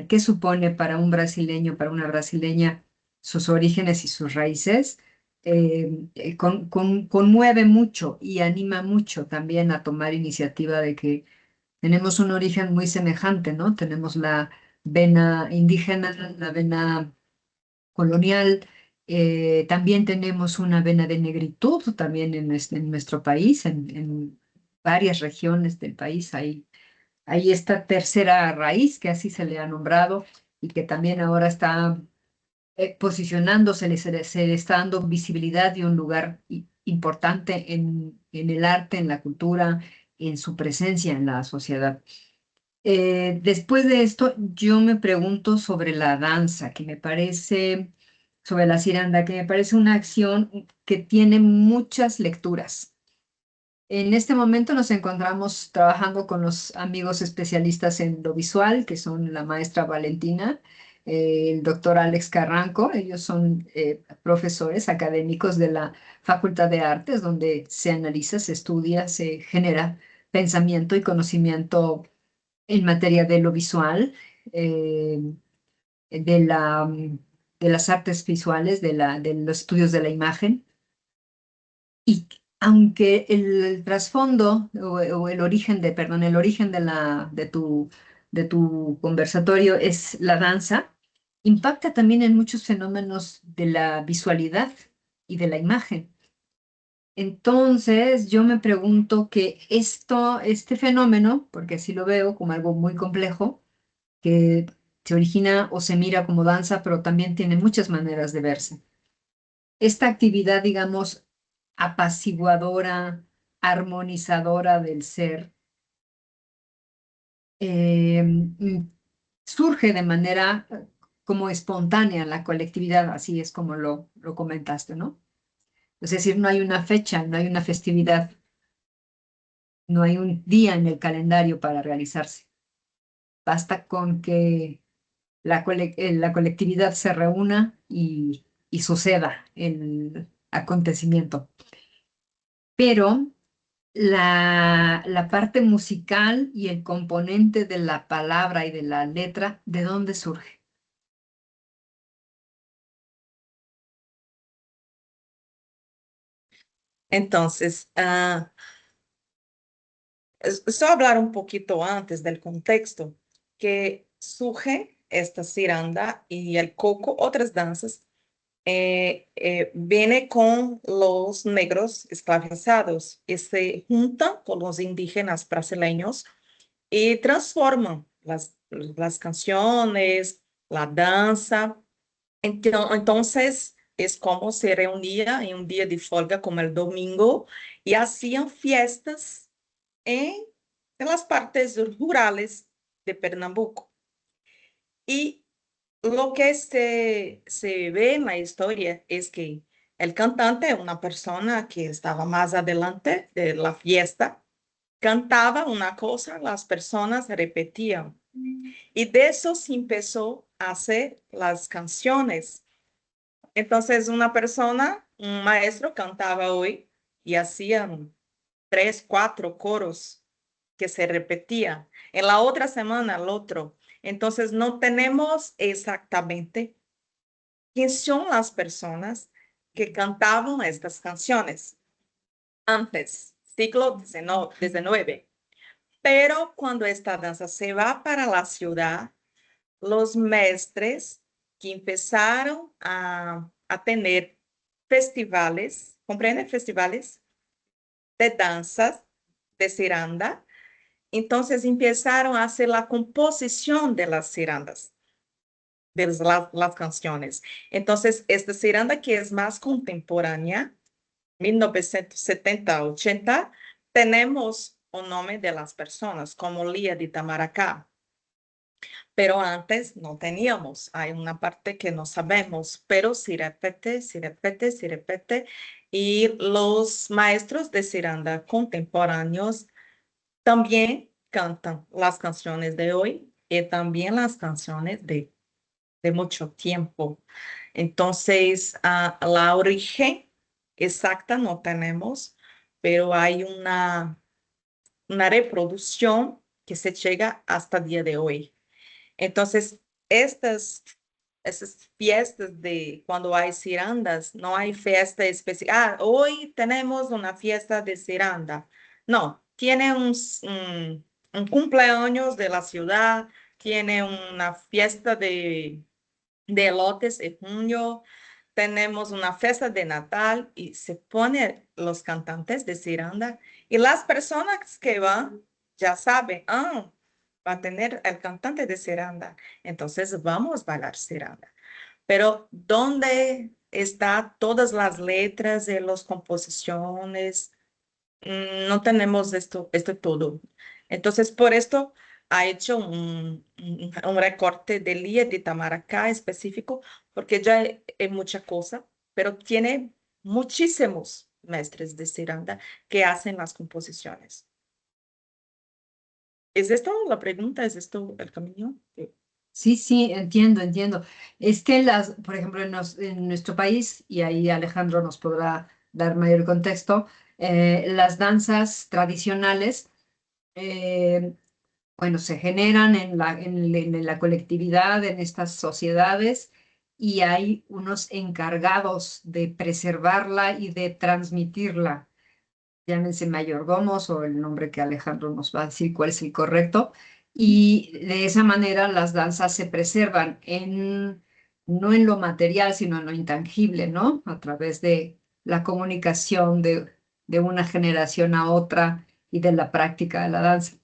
qué supone para un brasileño, para una brasileña, sus orígenes y sus raíces conmueve mucho y anima mucho también a tomar iniciativa de que tenemos un origen muy semejante, ¿no? Tenemos la vena indígena, la vena colonial, también tenemos una vena de negritud también en nuestro país, en varias regiones del país hay esta tercera raíz que así se le ha nombrado y que también ahora está posicionándose, se le está dando visibilidad y un lugar importante en el arte, en la cultura, en su presencia en la sociedad. Después de esto, yo me pregunto sobre la danza, que me parece, sobre la ciranda, que me parece una acción que tiene muchas lecturas. En este momento nos encontramos trabajando con los amigos especialistas en lo visual, que son la maestra Valentina, el doctor Alex Carranco. Ellos son profesores académicos de la Facultad de Artes, donde se analiza, se estudia, se genera pensamiento y conocimiento en materia de lo visual, eh, de de las artes visuales, de los estudios de la imagen. Y aunque el trasfondo o el origen perdón, el origen de tu conversatorio es la danza, impacta también en muchos fenómenos de la visualidad y de la imagen. Entonces, yo me pregunto que este fenómeno, porque así lo veo como algo muy complejo, que se origina o se mira como danza, pero también tiene muchas maneras de verse. Esta actividad, digamos, apaciguadora, armonizadora del ser, surge de manera como espontánea en la colectividad, así es como lo comentaste, ¿no? Es decir, no hay una fecha, no hay una festividad, no hay un día en el calendario para realizarse. Basta con que la colectividad se reúna y suceda el acontecimiento. Pero la parte musical y el componente de la palabra y de la letra, ¿de dónde surge? Entonces, só hablar un poquito antes del contexto, que surge esta ciranda y el coco, otras danzas, viene con los negros esclavizados y se juntan con los indígenas brasileños y transforman las canciones, la danza. Entonces, es como se reunía en un día de folga como el domingo y hacían fiestas en las partes rurales de Pernambuco. Y lo que se ve en la historia es que el cantante, una persona que estaba más adelante de la fiesta, cantaba una cosa, las personas repetían. Y de eso se empezó a hacer las canciones. Entonces, una persona, un maestro, cantaba hoy y hacían 3, 4 coros que se repetían. En la otra semana, el otro. Entonces, no tenemos exactamente quién son las personas que cantaban estas canciones antes, siglo XIX. Pero cuando esta danza se va para la ciudad, los maestres que empezaron a tener festivales, ¿comprenden? Festivales de danzas, de ciranda, entonces empezaron a hacer la composición de las cirandas, de las canciones. Entonces, esta ciranda que es más contemporánea, 1970, 80, tenemos un nombre de las personas, como Lía de Itamaracá. Pero antes no teníamos. Hay una parte que no sabemos, pero se repite, se repite, se repite. Y los maestros de ciranda contemporáneos también cantan las canciones de hoy y también las canciones de mucho tiempo. Entonces, la origen exacta no tenemos, pero hay una reproducción que se llega hasta el día de hoy. Entonces, esas fiestas de cuando hay cirandas, no hay fiesta especial. Hoy tenemos una fiesta de ciranda. No, tiene un cumpleaños de la ciudad, tiene una fiesta de elotes en junio, tenemos una fiesta de Natal y se ponen los cantantes de ciranda y las personas que van ya saben, va a tener el cantante de ciranda, entonces vamos a bailar ciranda. Pero ¿dónde están todas las letras de las composiciones? No tenemos esto todo. Entonces, por esto ha hecho un recorte de Lía de Itamaracá específico, porque ya es mucha cosa, pero tiene muchísimos maestros de ciranda que hacen las composiciones. ¿Es esto la pregunta? ¿Es esto el camino? Sí. Sí, entiendo. Es que por ejemplo, en nuestro país, y ahí Alejandro nos podrá dar mayor contexto, las danzas tradicionales, bueno, se generan en la colectividad, en estas sociedades, y hay unos encargados de preservarla y de transmitirla, llámense mayordomos o el nombre que Alejandro nos va a decir cuál es el correcto, y de esa manera las danzas se preservan no en lo material, sino en lo intangible, ¿no? A través de la comunicación de una generación a otra y de la práctica de la danza.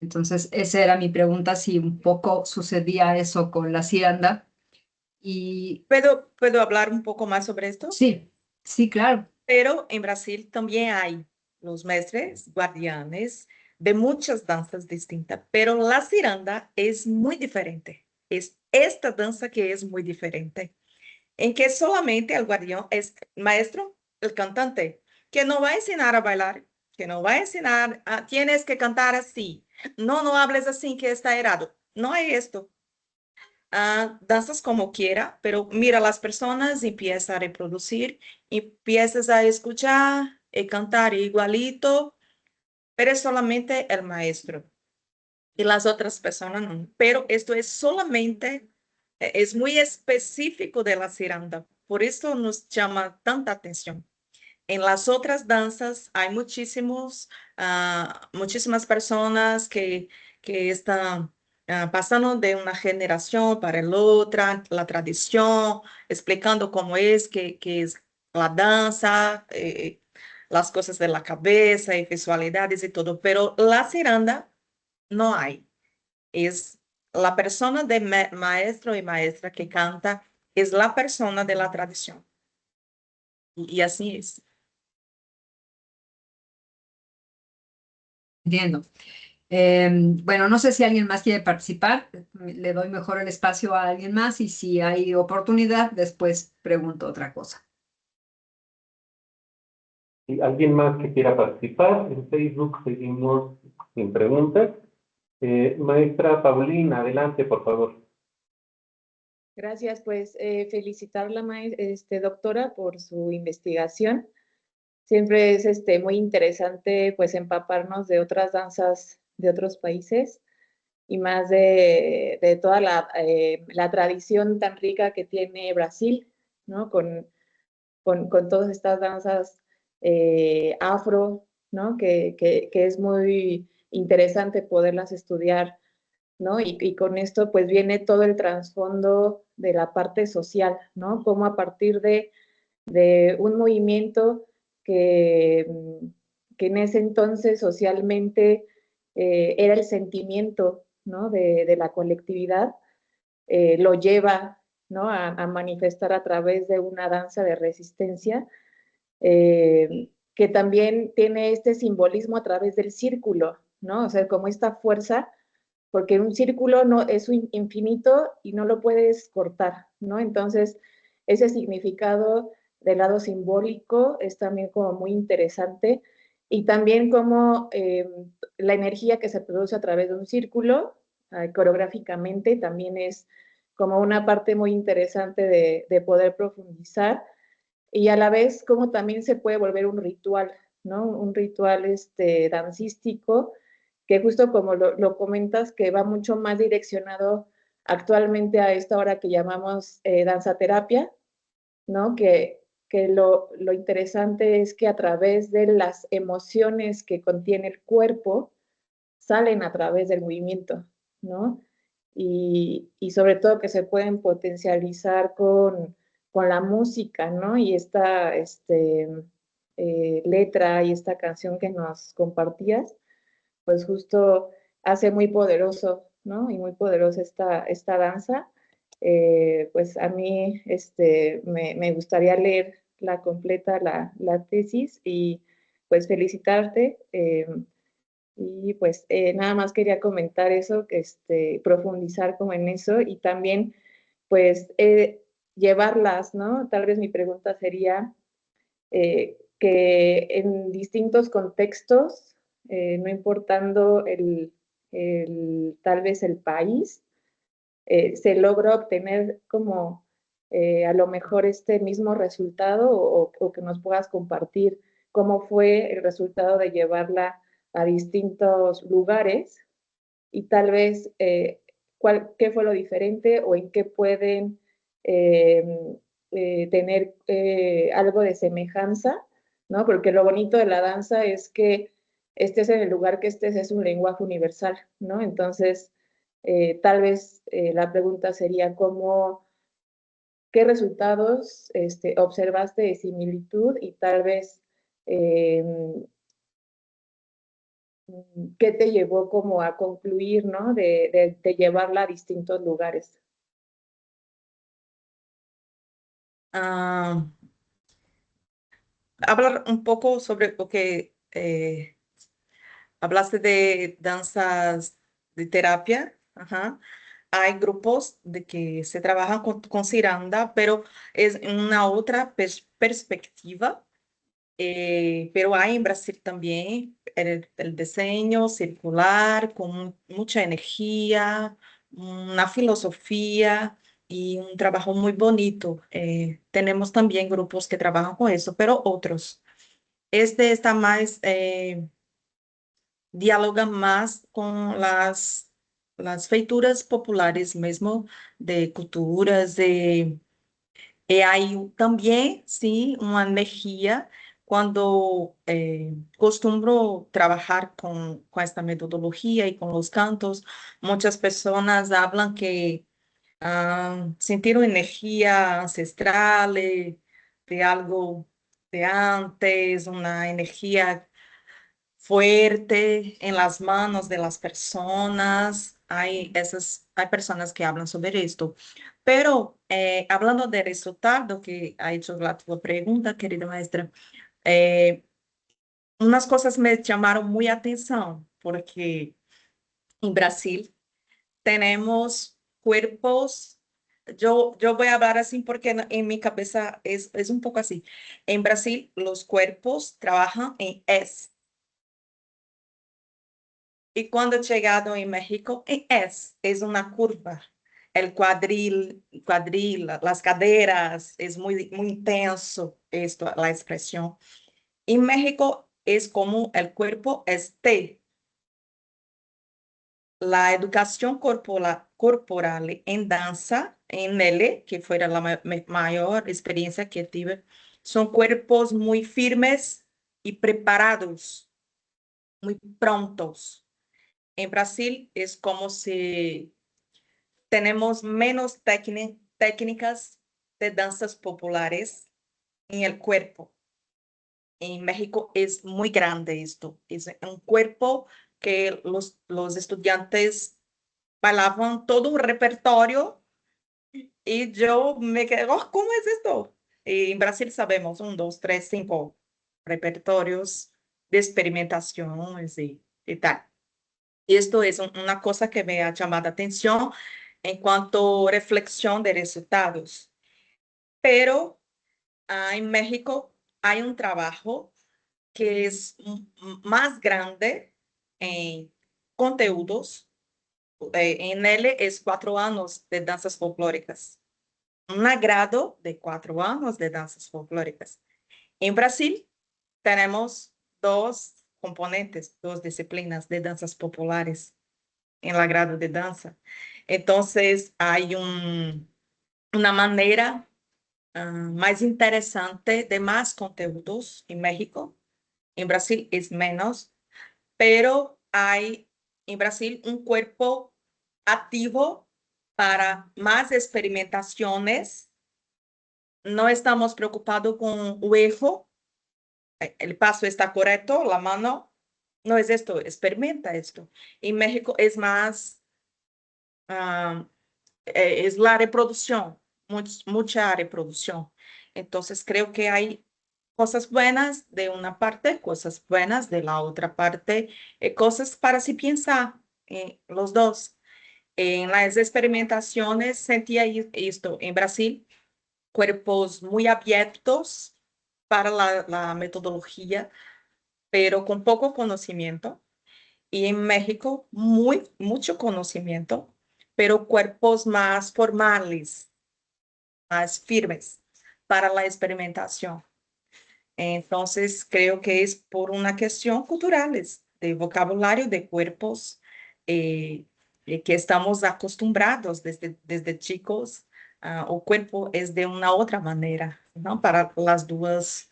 Entonces, esa era mi pregunta, si un poco sucedía eso con la ciranda. Y ¿Puedo hablar un poco más sobre esto? sí, claro. Pero en Brasil también hay los mestres guardianes de muchas danzas distintas, pero la ciranda es muy diferente. Es esta danza que es muy diferente, en que solamente el guardián es maestro, el cantante, que no va a enseñar a bailar, que no va a enseñar, tienes que cantar así, no hables así que está errado. No hay esto. Danzas como quiera, pero mira las personas, empieza a reproducir, empiezas a escuchar y cantar igualito, pero es solamente el maestro y las otras personas no. Pero esto es solamente, es muy específico de la ciranda, por eso nos llama tanta atención. En las otras danzas hay muchísimas personas que están pasando de una generación para la otra, la tradición, explicando cómo es, que es la danza, las cosas de la cabeza y visualidades y todo. Pero la ciranda no hay. Es la persona de maestro y maestra que canta, es la persona de la tradición. Y así es. Entiendo. Bueno, no sé si alguien más quiere participar. Le doy mejor el espacio a alguien más y si hay oportunidad, después pregunto otra cosa. Si alguien más que quiera participar, en Facebook seguimos sin preguntas. Maestra Paulina, adelante, por favor. Gracias, pues felicitar la doctora por su investigación. Siempre es muy interesante pues empaparnos de otras danzas de otros países y más de toda la tradición tan rica que tiene Brasil, ¿no? Con todas estas danzas afro, ¿no? Que es muy interesante poderlas estudiar, ¿no? Y con esto pues viene todo el trasfondo de la parte social, ¿no? Cómo a partir de un movimiento que en ese entonces socialmente era el sentimiento, ¿no? de la colectividad, lo lleva, ¿no? a manifestar a través de una danza de resistencia, que también tiene este simbolismo a través del círculo, ¿no? O sea, como esta fuerza, porque un círculo no es un infinito y no lo puedes cortar, ¿no? Entonces, ese significado del lado simbólico es también como muy interesante, y también como la energía que se produce a través de un círculo, coreográficamente, también es como una parte muy interesante de poder profundizar, y a la vez como también se puede volver un ritual, ¿no? Un ritual dancístico, que justo como lo comentas, que va mucho más direccionado actualmente a esta hora que llamamos danzaterapia, ¿no? Que lo interesante es que a través de las emociones que contiene el cuerpo, salen a través del movimiento, ¿no? Y sobre todo que se pueden potencializar con la música, ¿no? Y esta letra y esta canción que nos compartías, pues justo hace muy poderoso, ¿no? Y muy poderosa esta danza. Pues a mí me gustaría leer la completa la tesis, y pues felicitarte. Y pues nada más quería comentar eso, que profundizar como en eso, y también pues llevarlas, ¿no? Tal vez mi pregunta sería que en distintos contextos, no importando tal vez el país, se logra obtener como a lo mejor este mismo resultado, o que nos puedas compartir cómo fue el resultado de llevarla a distintos lugares, y tal vez qué fue lo diferente, o en qué pueden tener algo de semejanza, ¿no? Porque lo bonito de la danza es que estés en el lugar que estés, es un lenguaje universal, ¿no? Entonces, tal vez la pregunta sería qué resultados observaste de similitud, y tal vez qué te llevó como a concluir, ¿no? De llevarla a distintos lugares. Ah, hablar un poco sobre lo que hablaste de danzas de terapia. Ajá. Hay grupos de que se trabajan con ciranda, pero es una otra perspectiva. Pero hay en Brasil también el diseño circular con mucha energía, una filosofía y un trabajo muy bonito. Tenemos también grupos que trabajan con eso, pero otros. Este está más, dialoga más con las feituras populares mesmo, de culturas, hay también, sí, una energía cuando costumbro trabajar con esta metodología y con los cantos. Muchas personas hablan que sintieron energía ancestral, de algo de antes, una energía fuerte en las manos de las personas. Hay personas que hablan sobre esto. Pero hablando del resultado que ha hecho la tu pregunta, querida maestra, eh, unas cosas me llamaron muy atención, porque en Brasil tenemos cuerpos. Yo voy a hablar así porque en mi cabeza es un poco así. En Brasil, los cuerpos trabajan en S. Y cuando he llegado en México, es una curva. El cuadril, las caderas, es muy intenso esto, la expresión. En México es como el cuerpo es T. La educación corporal en danza, en L, que fue la mayor experiencia que tuve, son cuerpos muy firmes y preparados, muy prontos. En Brasil es como si tenemos menos técnicas de danzas populares en el cuerpo. En México es muy grande esto. Es un cuerpo que los estudiantes bailaban todo un repertorio y yo me quedé, oh, ¿cómo es esto? Y en Brasil sabemos 1, 2, 3, 5 repertorios de experimentaciones y tal. Y esto es una cosa que me ha llamado la atención en cuanto a reflexión de resultados. Pero en México hay un trabajo que es más grande en conteúdos. En él es 4 años de danzas folclóricas. Un grado de 4 años de danzas folclóricas. En Brasil tenemos 2 componentes, 2 disciplinas de danzas populares en la grado de danza. Entonces, hay una manera más interesante de más conteúdos en México. En Brasil es menos, pero hay en Brasil un cuerpo activo para más experimentaciones. No estamos preocupados con el eje, el paso está correcto, la mano, no es esto, experimenta esto. En México es más, es la reproducción, mucha reproducción. Entonces creo que hay cosas buenas de una parte, cosas buenas de la otra parte, cosas para sí pensar, los dos. En las experimentaciones sentía esto en Brasil, cuerpos muy abiertos para la metodología, pero con poco conocimiento. Y en México, mucho conocimiento, pero cuerpos más formales, más firmes para la experimentación. Entonces, creo que es por una cuestión culturales, de vocabulario, de cuerpos, que estamos acostumbrados desde chicos. O cuerpo es de una otra manera, ¿no? Para las dos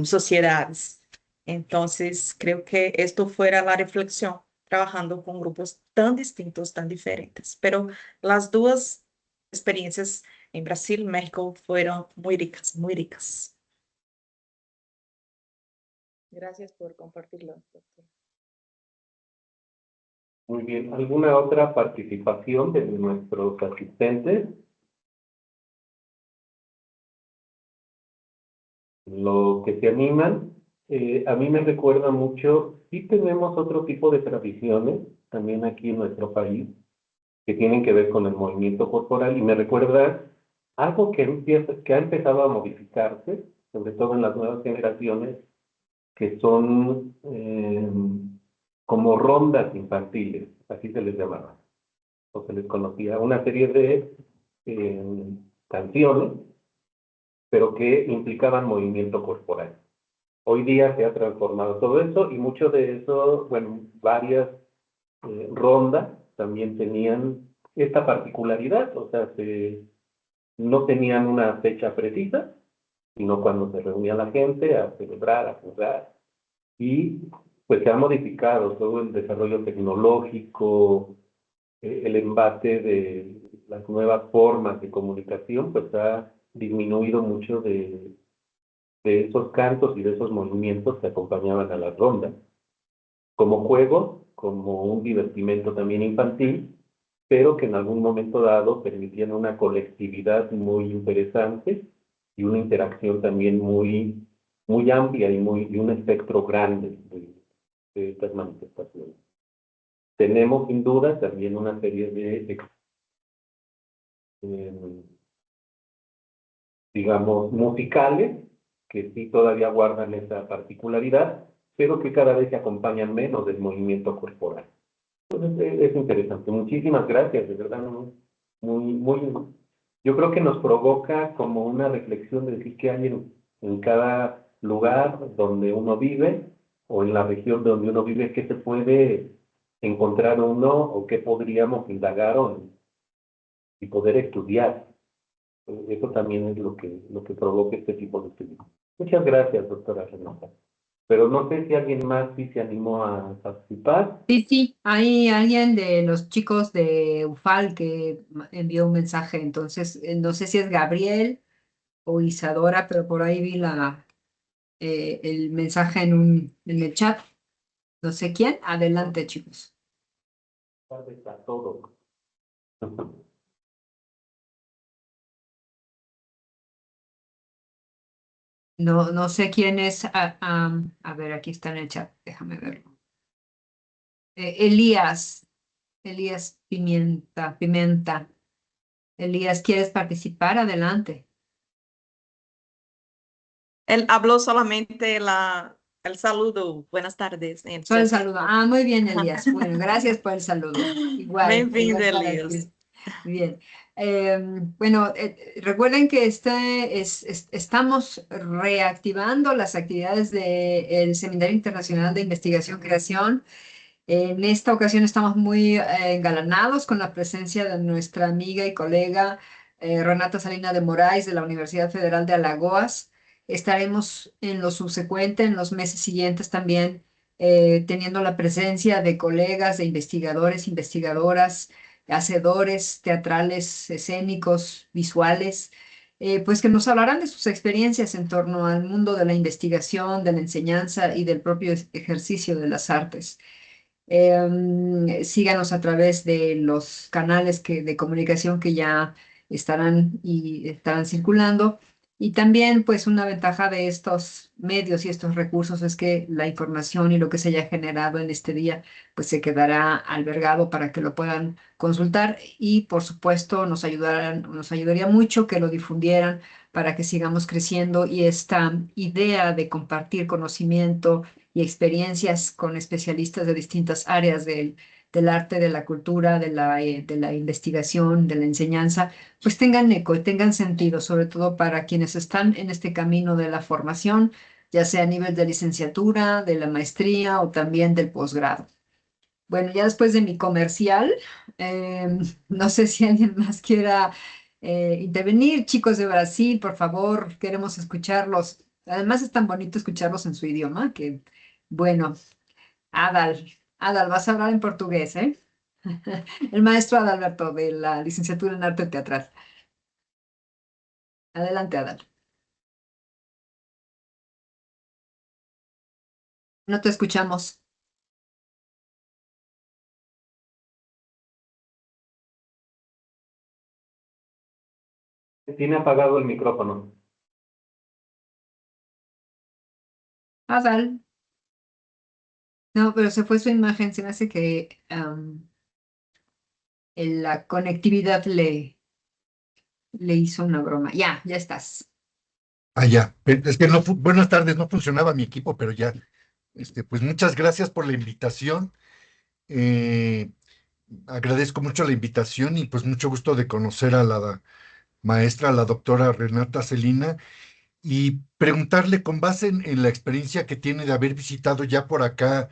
sociedades. Entonces, creo que esto fuera la reflexión, trabajando con grupos tan distintos, tan diferentes. Pero las dos experiencias en Brasil y México fueron muy ricas, muy ricas. Gracias por compartirlo, doctor. Muy bien. ¿Alguna otra participación de nuestros asistentes? Lo que se animan, a mí me recuerda mucho, sí tenemos otro tipo de tradiciones también aquí en nuestro país que tienen que ver con el movimiento corporal y me recuerda algo que ha empezado a modificarse, sobre todo en las nuevas generaciones, que son como rondas infantiles, así se les llamaba, o se les conocía, una serie de canciones, pero que implicaban movimiento corporal. Hoy día se ha transformado todo eso y mucho de eso, bueno, varias rondas también tenían esta particularidad, o sea, no tenían una fecha precisa, sino cuando se reunía la gente a celebrar, a jugar, y pues se ha modificado todo el desarrollo tecnológico, el embate de las nuevas formas de comunicación, pues ha disminuido mucho de esos cantos y de esos movimientos que acompañaban a las rondas, como juego, como un divertimento también infantil, pero que en algún momento dado permitían una colectividad muy interesante y una interacción también muy, muy amplia y un espectro grande de estas manifestaciones. Tenemos sin duda también una serie de digamos, musicales, que sí todavía guardan esa particularidad, pero que cada vez se acompañan menos del movimiento corporal. Entonces, es interesante. Muchísimas gracias, de verdad, yo creo que nos provoca como una reflexión de decir qué hay en cada lugar donde uno vive, o en la región donde uno vive, qué se puede encontrar uno, o qué podríamos indagar y poder estudiar. Eso también es lo que provoca este tipo de estudios. Muchas gracias, doctora Renata. Pero no sé si alguien más sí se animó a participar. Sí, hay alguien de los chicos de UFAL que envió un mensaje, entonces no sé si es Gabriel o Isadora, pero por ahí vi el mensaje en el chat. No sé quién. Adelante, chicos. Buenas tardes a todos. No sé quién es. A ver, aquí está en el chat. Déjame verlo. Elías. Elías Pimenta. Elías, ¿quieres participar? Adelante. Él habló solamente el saludo. Buenas tardes. En el Solo el chat. saludo. Muy bien, Elías. Bueno, gracias por el saludo. Igual. Bem-vindo, igual para Elias. ti. Bien. Bueno, recuerden que estamos reactivando las actividades del Seminario Internacional de Investigación Creación. En esta ocasión estamos muy engalanados con la presencia de nuestra amiga y colega Renata Salina de Moraes de la Universidad Federal de Alagoas. Estaremos en lo subsecuente, en los meses siguientes también, teniendo la presencia de colegas, de investigadores, investigadoras, hacedores teatrales, escénicos, visuales, pues que nos hablarán de sus experiencias en torno al mundo de la investigación, de la enseñanza y del propio ejercicio de las artes. Síganos a través de los canales de comunicación que ya estarán circulando. Y también, pues, una ventaja de estos medios y estos recursos es que la información y lo que se haya generado en este día, pues, se quedará albergado para que lo puedan consultar. Y, por supuesto, nos ayudaría mucho que lo difundieran para que sigamos creciendo y esta idea de compartir conocimiento y experiencias con especialistas de distintas áreas del arte, de la cultura, de la investigación, de la enseñanza, pues tengan eco, tengan sentido, sobre todo para quienes están en este camino de la formación, ya sea a nivel de licenciatura, de la maestría o también del posgrado. Bueno, ya después de mi comercial, no sé si alguien más quiera intervenir. Chicos de Brasil, por favor, queremos escucharlos. Además es tan bonito escucharlos en su idioma que, bueno, Adal, vas a hablar en portugués, ¿eh? El maestro Adalberto de la licenciatura en arte teatral. Adelante, Adal. No te escuchamos. Tiene apagado el micrófono. Adal. No, pero se fue su imagen. Se me hace que la conectividad le hizo una broma. Ya estás. Ya. Es que no, buenas tardes, no funcionaba mi equipo, pero ya, pues muchas gracias por la invitación. Eh, Agradezco mucho la invitación y pues mucho gusto de conocer a la maestra, la doctora Renata Celina, y preguntarle con base en la experiencia que tiene de haber visitado ya por acá,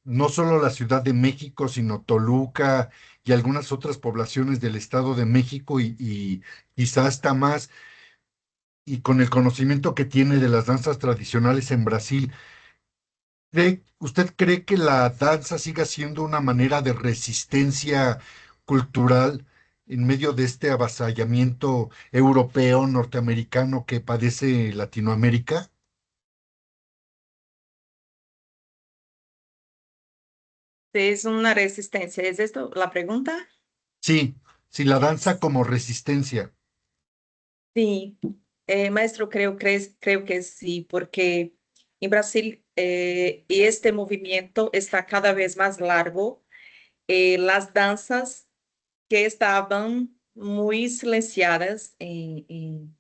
no solo la Ciudad de México, sino Toluca y algunas otras poblaciones del Estado de México y quizás hasta más, y con el conocimiento que tiene de las danzas tradicionales en Brasil. ¿Usted cree que la danza siga siendo una manera de resistencia cultural en medio de este avasallamiento europeo, norteamericano que padece Latinoamérica? Es una resistencia. ¿Es esto la pregunta? Sí, sí, la danza como resistencia. Sí, maestro, creo que sí, porque en Brasil este movimiento está cada vez más largo. Las danzas que estaban muy silenciadas en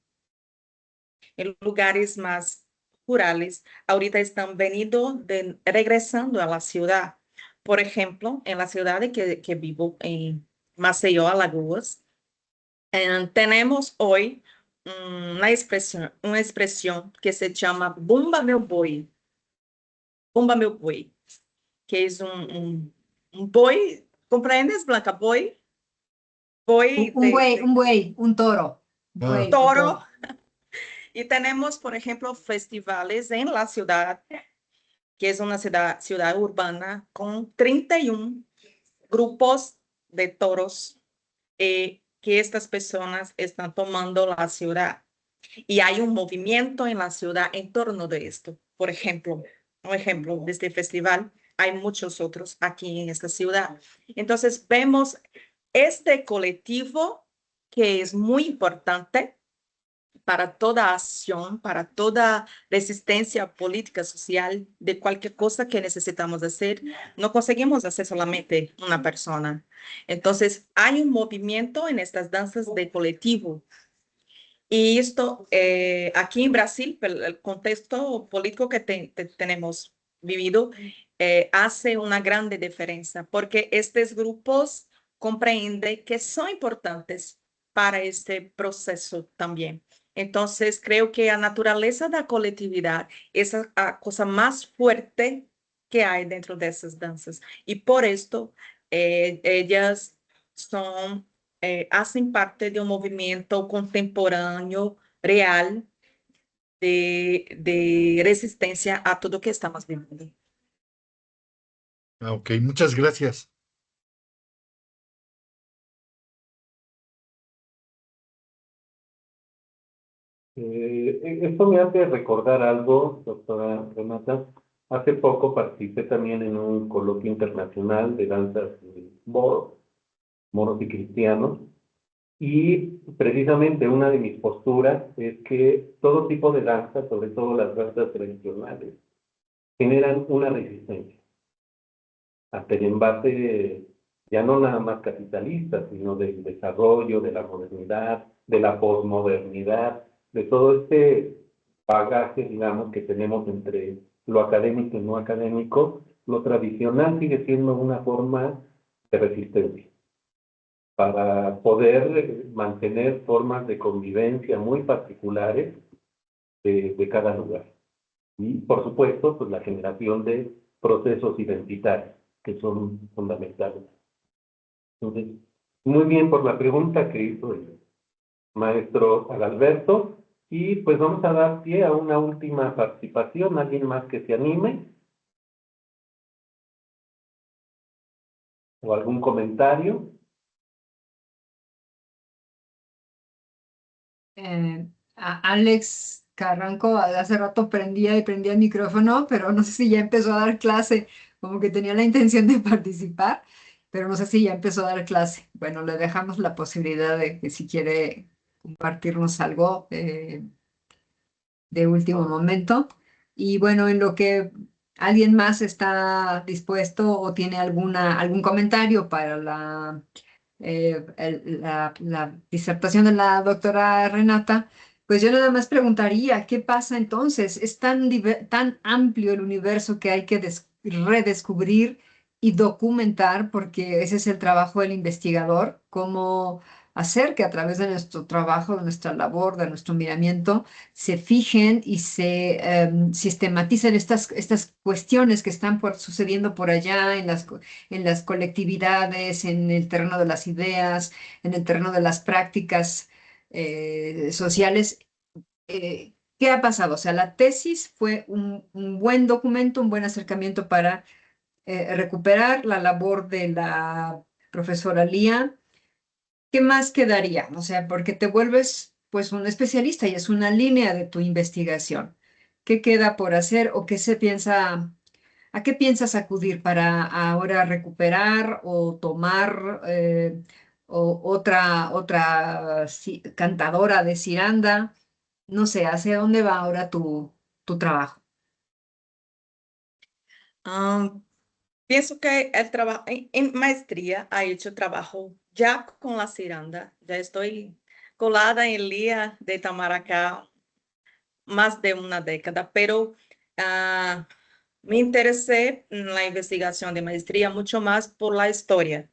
lugares más rurales, ahorita están regresando a la ciudad. Por ejemplo, en la ciudad que vivo, en Maceió, Alagoas, tenemos hoy una expresión que se llama Bumba Meu Boi. Bumba Meu Boi, que es un boi, ¿comprendes, Blanca? Boi Un toro. Ah, Un toro. toro. Y tenemos, por ejemplo, festivales en la ciudad, que es una ciudad urbana con 31 grupos de toros que estas personas están tomando la ciudad. Y hay un movimiento en la ciudad en torno de esto. Por ejemplo, un ejemplo de este festival, hay muchos otros aquí en esta ciudad. Entonces, vemos este colectivo que es muy importante para toda acción, para toda resistencia política, social, de cualquier cosa que necesitamos hacer. No conseguimos hacer solamente una persona. Entonces, hay un movimiento en estas danzas de colectivo. Y esto, aquí en Brasil, el contexto político que tenemos vivido, hace una grande diferencia, porque estos grupos comprenden que son importantes para este proceso también. Entonces, creo que la naturaleza de la colectividad es la cosa más fuerte que hay dentro de esas danzas. Y por esto, ellas son hacen parte de un movimiento contemporáneo, real, de resistencia a todo lo que estamos viviendo. Ah, ok, muchas gracias. Esto me hace recordar algo, doctora Renata. Hace poco participé también en un coloquio internacional de danzas moros y cristianos, y precisamente una de mis posturas es que todo tipo de danzas, sobre todo las danzas tradicionales, generan una resistencia ante el embate ya no nada más capitalista, sino del desarrollo, de la modernidad, de la posmodernidad, de todo este bagaje, digamos, que tenemos entre lo académico y no académico. Lo tradicional sigue siendo una forma de resistencia para poder mantener formas de convivencia muy particulares de cada lugar. Y, por supuesto, pues la generación de procesos identitarios, que son fundamentales. Entonces, muy bien por la pregunta que hizo el maestro Adalberto, y pues vamos a dar pie a una última participación. ¿Alguien más que se anime? ¿O algún comentario? Alex Carranco hace rato prendía el micrófono, pero no sé si ya empezó a dar clase, como que tenía la intención de participar, pero no sé si ya empezó a dar clase. Bueno, le dejamos la posibilidad de que si quiere compartirnos algo de último momento. Y bueno, en lo que alguien más está dispuesto o tiene algún comentario para la disertación de la doctora Renata, pues yo nada más preguntaría, ¿qué pasa entonces? Es tan amplio el universo que hay que redescubrir y documentar, porque ese es el trabajo del investigador, cómo hacer que a través de nuestro trabajo, de nuestra labor, de nuestro miramiento, se fijen y se sistematicen estas cuestiones que están sucediendo por allá en las colectividades, en el terreno de las ideas, en el terreno de las prácticas sociales. ¿Qué ha pasado? O sea, la tesis fue un buen documento, un buen acercamiento para recuperar la labor de la profesora Lía. ¿Qué más quedaría? O sea, porque te vuelves pues un especialista y es una línea de tu investigación. ¿Qué queda por hacer o qué se piensa? ¿A qué piensas acudir para ahora recuperar o tomar otra cantadora de ciranda? No sé, ¿hacia dónde va ahora tu trabajo? Pienso que el trabajo en maestría ha hecho trabajo ya con la ciranda. Ya estoy colada en Lía de Tamaracá más de una década, pero me interesé en la investigación de maestría mucho más por la historia.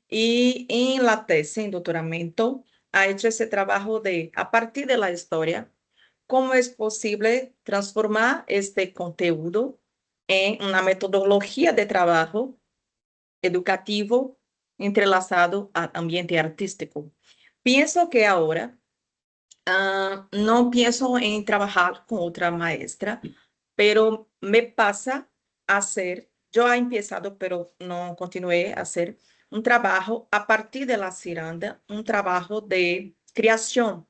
Y en la tesis, en doctoramiento, ha hecho ese trabajo de, a partir de la historia, cómo es posible transformar este conteúdo en una metodología de trabajo educativo entrelazado al ambiente artístico. Pienso que ahora no pienso en trabajar con otra maestra, pero me pasa a hacer, yo he empezado, pero no continué a hacer un trabajo a partir de la ciranda, un trabajo de creación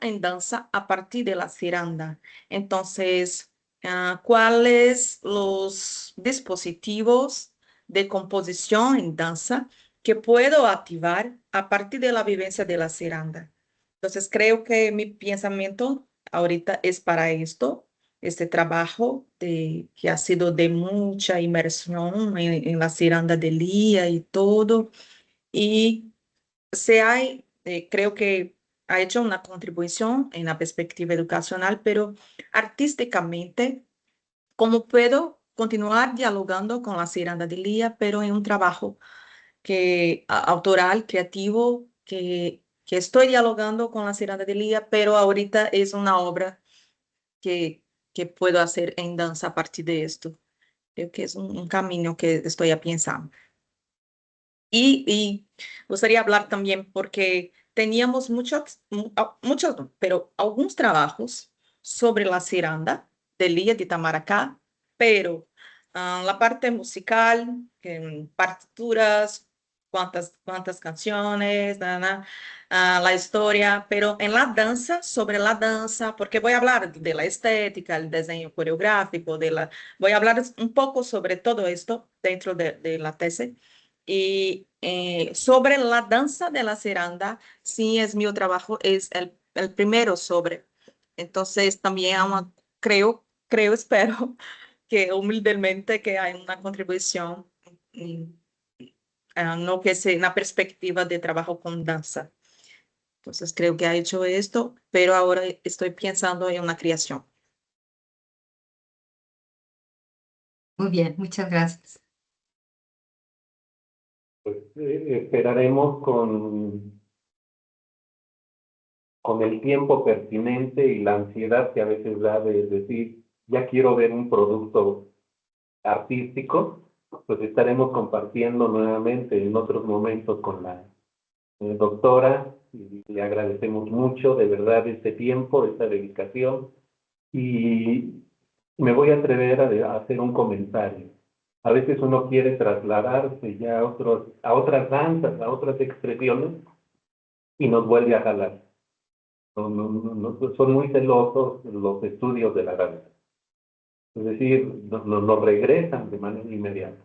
en danza a partir de la ciranda. Entonces, cuáles los dispositivos de composición en danza que puedo activar a partir de la vivencia de la ciranda. Entonces, creo que mi pensamiento ahorita es para esto, este trabajo que ha sido de mucha inmersión en la ciranda de Lía y todo. Y creo que ha hecho una contribución en la perspectiva educacional, pero artísticamente, ¿cómo puedo continuar dialogando con la ciranda de Lía, pero en un trabajo autoral, creativo, que estoy dialogando con la ciranda de Lía, pero ahorita es una obra que puedo hacer en danza a partir de esto? Creo que es un camino que estoy pensando. Y gustaría hablar también porque teníamos muchos, no, pero algunos trabajos sobre la ciranda de Lía de Itamaracá, pero la parte musical, partituras, cuántas canciones, la historia, pero en la danza, sobre la danza, porque voy a hablar de la estética, el diseño coreográfico, voy a hablar un poco sobre todo esto dentro de la tesis. Y sobre la danza de la ciranda, sí es mi trabajo, es el primero sobre. Entonces también espero que humildemente que hay una contribución, no que sea una perspectiva de trabajo con danza. Entonces creo que ha hecho esto, pero ahora estoy pensando en una creación. Muy bien, muchas gracias. Pues esperaremos con el tiempo pertinente y la ansiedad que a veces da de decir, ya quiero ver un producto artístico, pues estaremos compartiendo nuevamente en otros momentos con la doctora, y le agradecemos mucho de verdad este tiempo, esta dedicación, y me voy a atrever a hacer un comentario. A veces uno quiere trasladarse ya a otras danzas, a otras expresiones, y nos vuelve a jalar. Son muy celosos los estudios de la danza. Es decir, nos regresan de manera inmediata.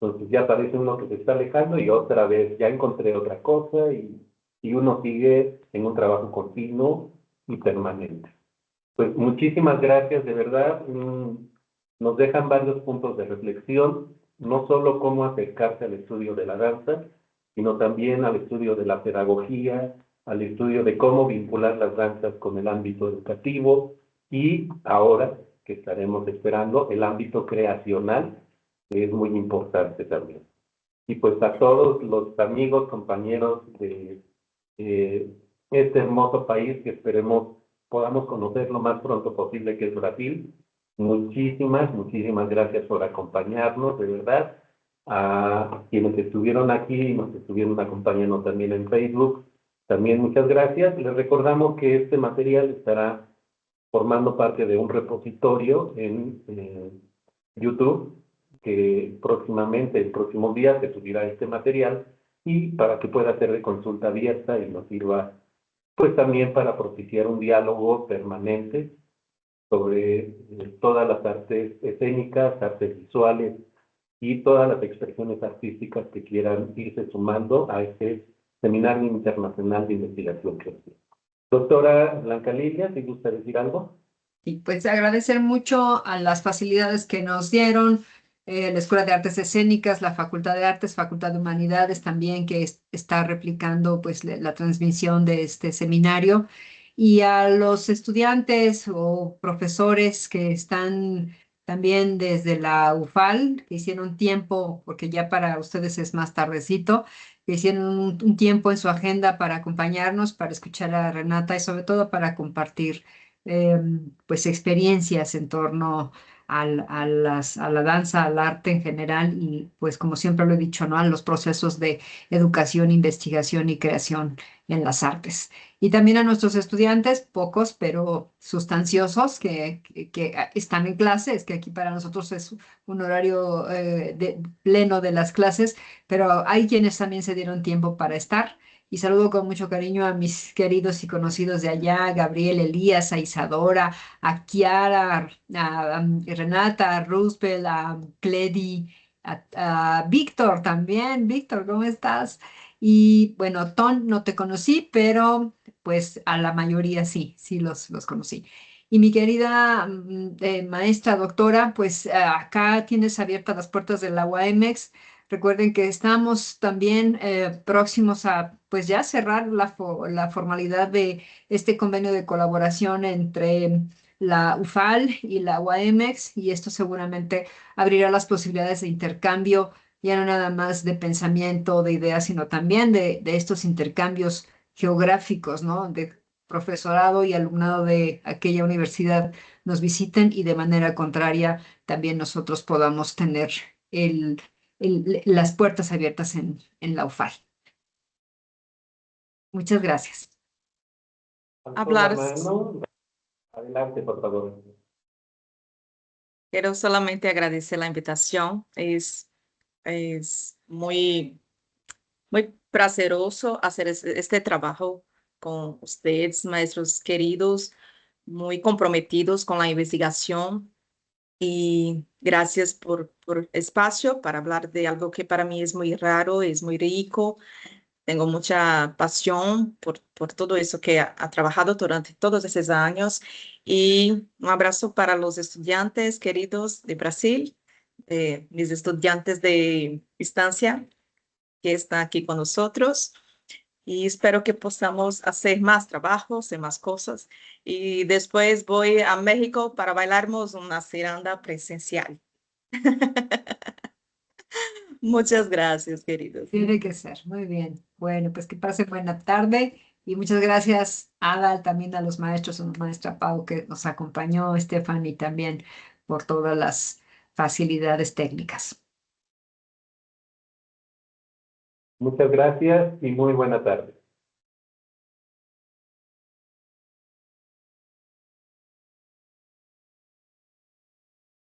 Entonces ya parece uno que se está alejando y otra vez ya encontré otra cosa y uno sigue en un trabajo continuo y permanente. Pues muchísimas gracias, de verdad. Nos dejan varios puntos de reflexión, no solo cómo acercarse al estudio de la danza, sino también al estudio de la pedagogía, al estudio de cómo vincular las danzas con el ámbito educativo y ahora que estaremos esperando el ámbito creacional, que es muy importante también. Y pues a todos los amigos, compañeros de este hermoso país que esperemos podamos conocer lo más pronto posible, que es Brasil. Muchísimas gracias por acompañarnos, de verdad. A quienes estuvieron aquí y nos estuvieron acompañando también en Facebook, también muchas gracias. Les recordamos que este material estará formando parte de un repositorio en YouTube, que próximamente, el próximo día, se subirá este material y para que pueda ser de consulta abierta y nos sirva pues también para propiciar un diálogo permanente sobre todas las artes escénicas, artes visuales y todas las expresiones artísticas que quieran irse sumando a este Seminario Internacional de Investigación Creativa. Doctora Blanca Lilia, si gusta decir algo. Y pues agradecer mucho a las facilidades que nos dieron, la Escuela de Artes Escénicas, la Facultad de Artes, Facultad de Humanidades también, que está replicando pues la transmisión de este seminario, y a los estudiantes o profesores que están también desde la UFAL, que hicieron tiempo, porque ya para ustedes es más tardecito, que hicieron un tiempo en su agenda para acompañarnos, para escuchar a Renata y sobre todo para compartir pues experiencias en torno a la danza, al arte en general y pues como siempre lo he dicho, ¿no? A los procesos de educación, investigación y creación en las artes. Y también a nuestros estudiantes, pocos pero sustanciosos que están en clases, que aquí para nosotros es un horario pleno de las clases, pero hay quienes también se dieron tiempo para estar y saludo con mucho cariño a mis queridos y conocidos de allá, Gabriel, Elías, a Isadora, a Kiara, a Renata, a Roosevelt, a Cledi, a Víctor también. Víctor, ¿cómo estás? Y bueno, Ton no te conocí, pero pues a la mayoría sí, sí los conocí. Y mi querida maestra, doctora, pues acá tienes abiertas las puertas de la UAMX. Recuerden que estamos también próximos a pues ya cerrar la formalidad de este convenio de colaboración entre la UFAL y la UAMX, y esto seguramente abrirá las posibilidades de intercambio, ya no nada más de pensamiento, de ideas, sino también de estos intercambios geográficos, ¿no? De profesorado y alumnado de aquella universidad nos visiten, y de manera contraria también nosotros podamos tener las puertas abiertas en la UFAL. Muchas gracias. Alzó Hablar. la mano. Adelante, por favor. Quiero solamente agradecer la invitación. Es muy placeroso hacer este trabajo con ustedes, maestros queridos, muy comprometidos con la investigación. Y gracias por espacio para hablar de algo que para mí es muy raro, es muy rico. Tengo mucha pasión por todo eso que ha trabajado durante todos esos años. Y un abrazo para los estudiantes queridos de Brasil, mis estudiantes de instancia que están aquí con nosotros. Y espero que podamos hacer más trabajos y más cosas. Y después voy a México para bailarnos una ciranda presencial. Muchas gracias, queridos. Tiene que ser, muy bien. Bueno, pues que pasen buena tarde, y muchas gracias, Ada, también a los maestros, a la maestra Pau que nos acompañó, Stephanie también, por todas las facilidades técnicas. Muchas gracias y muy buena tarde.